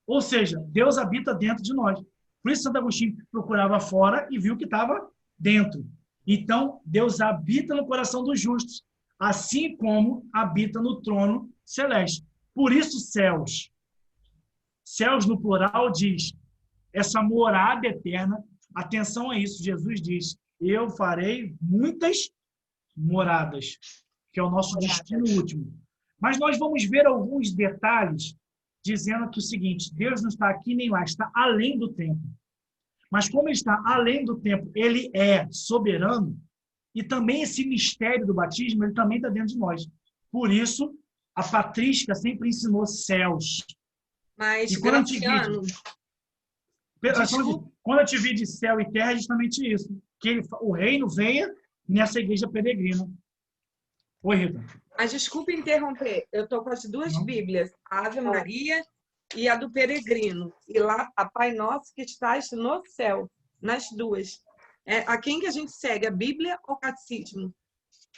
Ou seja, Deus habita dentro de nós. Por isso Santo Agostinho procurava fora e viu que estava dentro. Então, Deus habita no coração dos justos, assim como habita no trono celeste. Por isso, céus. Céus no plural diz essa morada eterna. Atenção a isso, Jesus diz: eu farei muitas moradas, que é o nosso destino último. Mas nós vamos ver alguns detalhes dizendo que o seguinte: Deus não está aqui nem lá, está além do tempo. Mas como ele está além do tempo, ele é soberano, e também esse mistério do batismo, ele também está dentro de nós. Por isso, a patrística sempre ensinou céus. Mas, e quando Quando eu te vi de céu e terra, é justamente isso. Que o reino venha nessa igreja peregrina. Oi, Rita. Mas desculpe interromper, eu estou com as duas Bíblias, a Ave Maria e a do Peregrino. E lá, a Pai Nosso que estás no céu, nas duas. A quem que a gente segue, a Bíblia ou o Catecismo?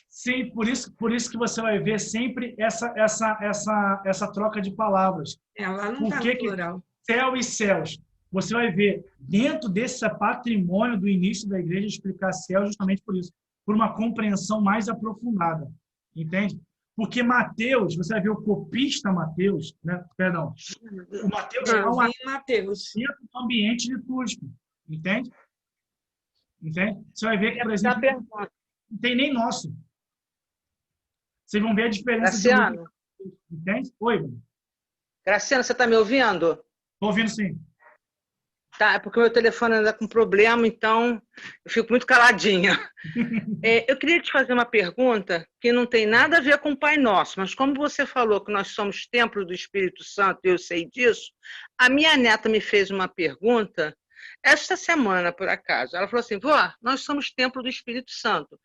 Sim, por isso que você vai ver sempre essa troca de palavras. Lá não está plural. Céu e céus. Você vai ver dentro desse patrimônio do início da igreja explicar céu justamente por isso, por uma compreensão mais aprofundada. Entende? Porque Mateus, você vai ver o copista Mateus, né? Perdão, o Mateus é um ambiente litúrgico. Entende? Entende? Você vai ver que, por exemplo, não tem nem nosso. Vocês vão ver a diferença. Graciano. Entende? Oi, Bruno. Graciano, você está me ouvindo? Estou ouvindo, sim. Tá, é porque o meu telefone anda com problema, então eu fico muito caladinha. Eu queria te fazer uma pergunta que não tem nada a ver com o Pai Nosso, mas como você falou que nós somos templo do Espírito Santo, eu sei disso, a minha neta me fez uma pergunta esta semana, por acaso. Ela falou assim, vó, nós somos templo do Espírito Santo.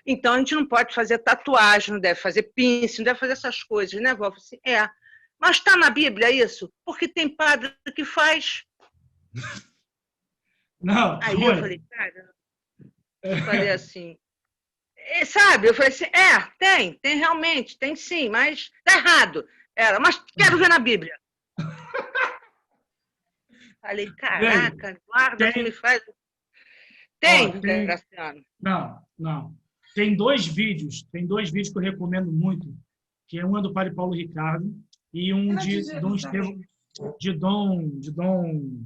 Então, a gente não pode fazer tatuagem, não deve fazer piercing, não deve fazer essas coisas, né, vó? Eu falei assim, mas está na Bíblia isso? Porque tem padre que faz. Não. Aí eu falei, cara, eu falei assim, sabe? Eu falei assim, tem realmente, tem sim, mas tá errado. Ela, mas quero ver na Bíblia. Falei, caraca, guarda que me faz. Tem, Graciano. Não. Tem dois vídeos que eu recomendo muito, que um é do Padre Paulo Ricardo e um de Dom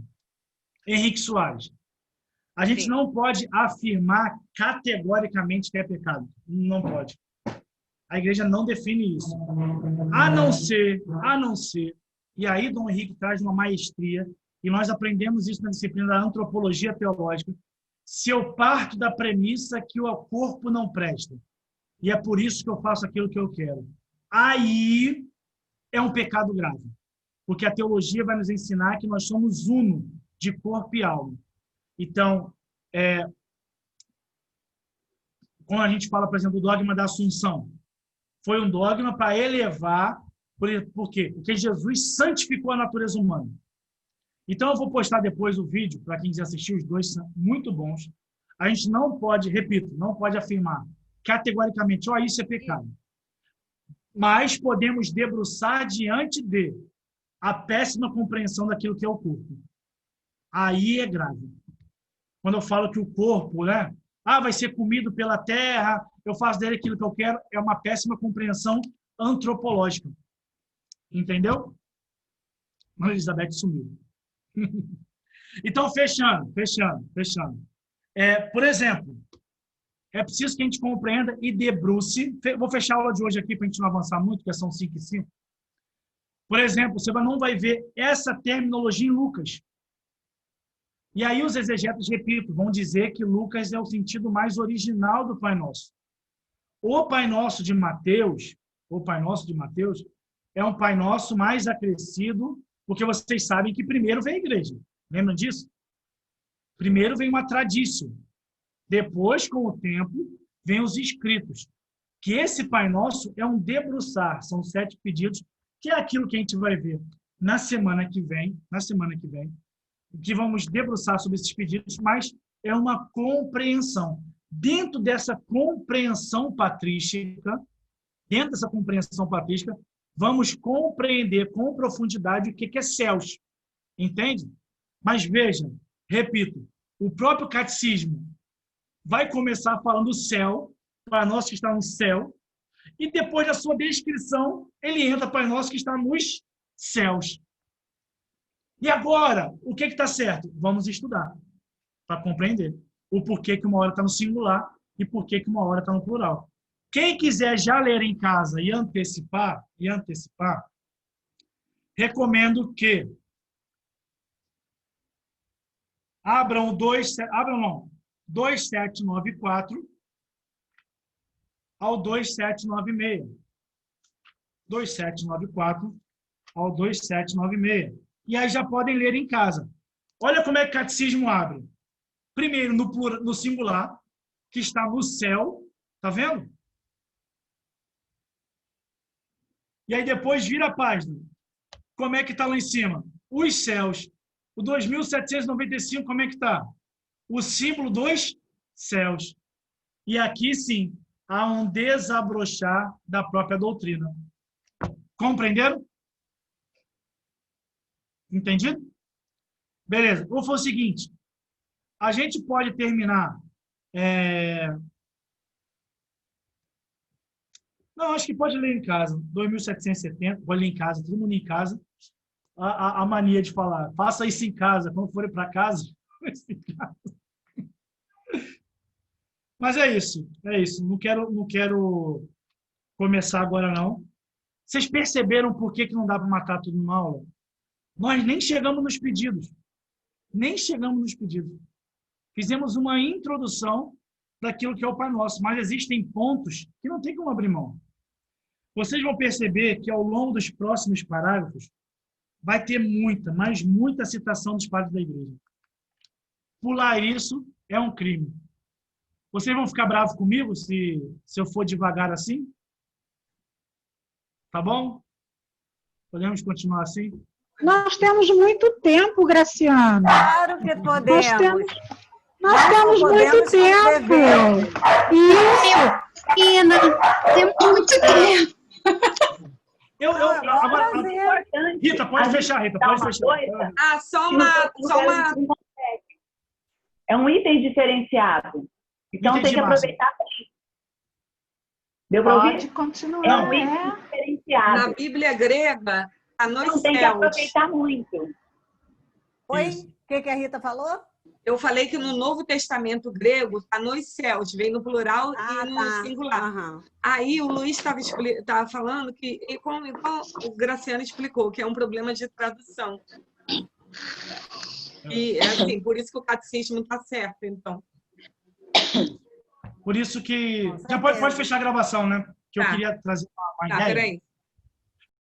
Henrique Soares. A gente não pode afirmar categoricamente que é pecado. Não pode. A igreja não define isso. A não ser. E aí Dom Henrique traz uma maestria, e nós aprendemos isso na disciplina da antropologia teológica. Se eu parto da premissa que o corpo não presta, e é por isso que eu faço aquilo que eu quero, aí é um pecado grave. Porque a teologia vai nos ensinar que nós somos uno de corpo e alma. Então, quando a gente fala, por exemplo, do dogma da Assunção, foi um dogma para elevar, por quê? Porque Jesus santificou a natureza humana. Então, eu vou postar depois o vídeo, para quem quiser assistir, os dois são muito bons. A gente não pode, repito, não pode afirmar categoricamente, isso é pecado. Mas podemos debruçar diante de a péssima compreensão daquilo que é o corpo. Aí é grave. Quando eu falo que o corpo, né, vai ser comido pela terra, eu faço dele aquilo que eu quero, é uma péssima compreensão antropológica. Entendeu? Mas Elizabeth sumiu. Então, fechando. Por exemplo, é preciso que a gente compreenda e debruce. Vou fechar a aula de hoje aqui para a gente não avançar muito, porque são 5 e 5. Por exemplo, você não vai ver essa terminologia em Lucas. E aí os exegetas, repito, vão dizer que Lucas é o sentido mais original do Pai Nosso. O Pai Nosso de Mateus é um Pai Nosso mais acrescido, porque vocês sabem que primeiro vem a igreja. Lembram disso? Primeiro vem uma tradição. Depois, com o tempo, vem os escritos. Que esse Pai Nosso é um debruçar. São 7 pedidos, que é aquilo que a gente vai ver na semana que vem, que vamos debruçar sobre esses pedidos, mas é uma compreensão. Dentro dessa compreensão patrística, vamos compreender com profundidade o que é céus. Entende? Mas veja, repito, o próprio catecismo vai começar falando céu, Pai Nosso que está no céu, e depois da sua descrição, ele entra Pai Nosso que está nos céus. E agora, o que está certo? Vamos estudar, para compreender o porquê que uma hora está no singular e porquê que uma hora está no plural. Quem quiser já ler em casa e antecipar, recomendo que abram 2794 ao 2796. 2794 ao 2796. E aí já podem ler em casa. Olha como é que o catecismo abre. Primeiro, no singular, que está no céu. Tá vendo? E aí depois vira a página. Como é que está lá em cima? Os céus. O 2795, como é que está? O símbolo dos céus. E aqui, sim, há um desabrochar da própria doutrina. Compreenderam? Entendido? Beleza. Vou fazer o seguinte. A gente pode terminar... Não, acho que pode ler em casa. 2770, pode ler em casa, todo mundo em casa. A mania de falar, faça isso em casa, quando forem para casa, faça em casa. Mas é isso. Não quero começar agora, não. Vocês perceberam por que não dá para matar tudo numa aula? Nós nem chegamos nos pedidos. Fizemos uma introdução daquilo que é o Pai Nosso, mas existem pontos que não tem como abrir mão. Vocês vão perceber que ao longo dos próximos parágrafos vai ter muita, mas muita citação dos padres da igreja. Pular isso é um crime. Vocês vão ficar bravos comigo se eu for devagar assim? Tá bom? Podemos continuar assim? Nós temos muito tempo, Graciano. Claro que podemos. Nós temos muito tempo. Isso. Menina, temos muito tempo. Agora, Rita, pode fechar, Rita. Pode fechar. Só uma... É um item diferenciado. Então tem que aproveitar bem. Deu para ouvir? Pode continuar. É um item diferenciado. Na Bíblia grega, está nos Então céus. tem que aproveitar muito. Oi? O que a Rita falou? Eu falei que no Novo Testamento grego está nos céus, vem no plural e no singular. Uhum. Aí o Luiz estava falando que, igual o Graciano explicou, que é um problema de tradução. E assim, por isso que o catecismo está certo, então. Por isso que... Já pode fechar a gravação, né? Que eu queria trazer uma ideia. Peraí.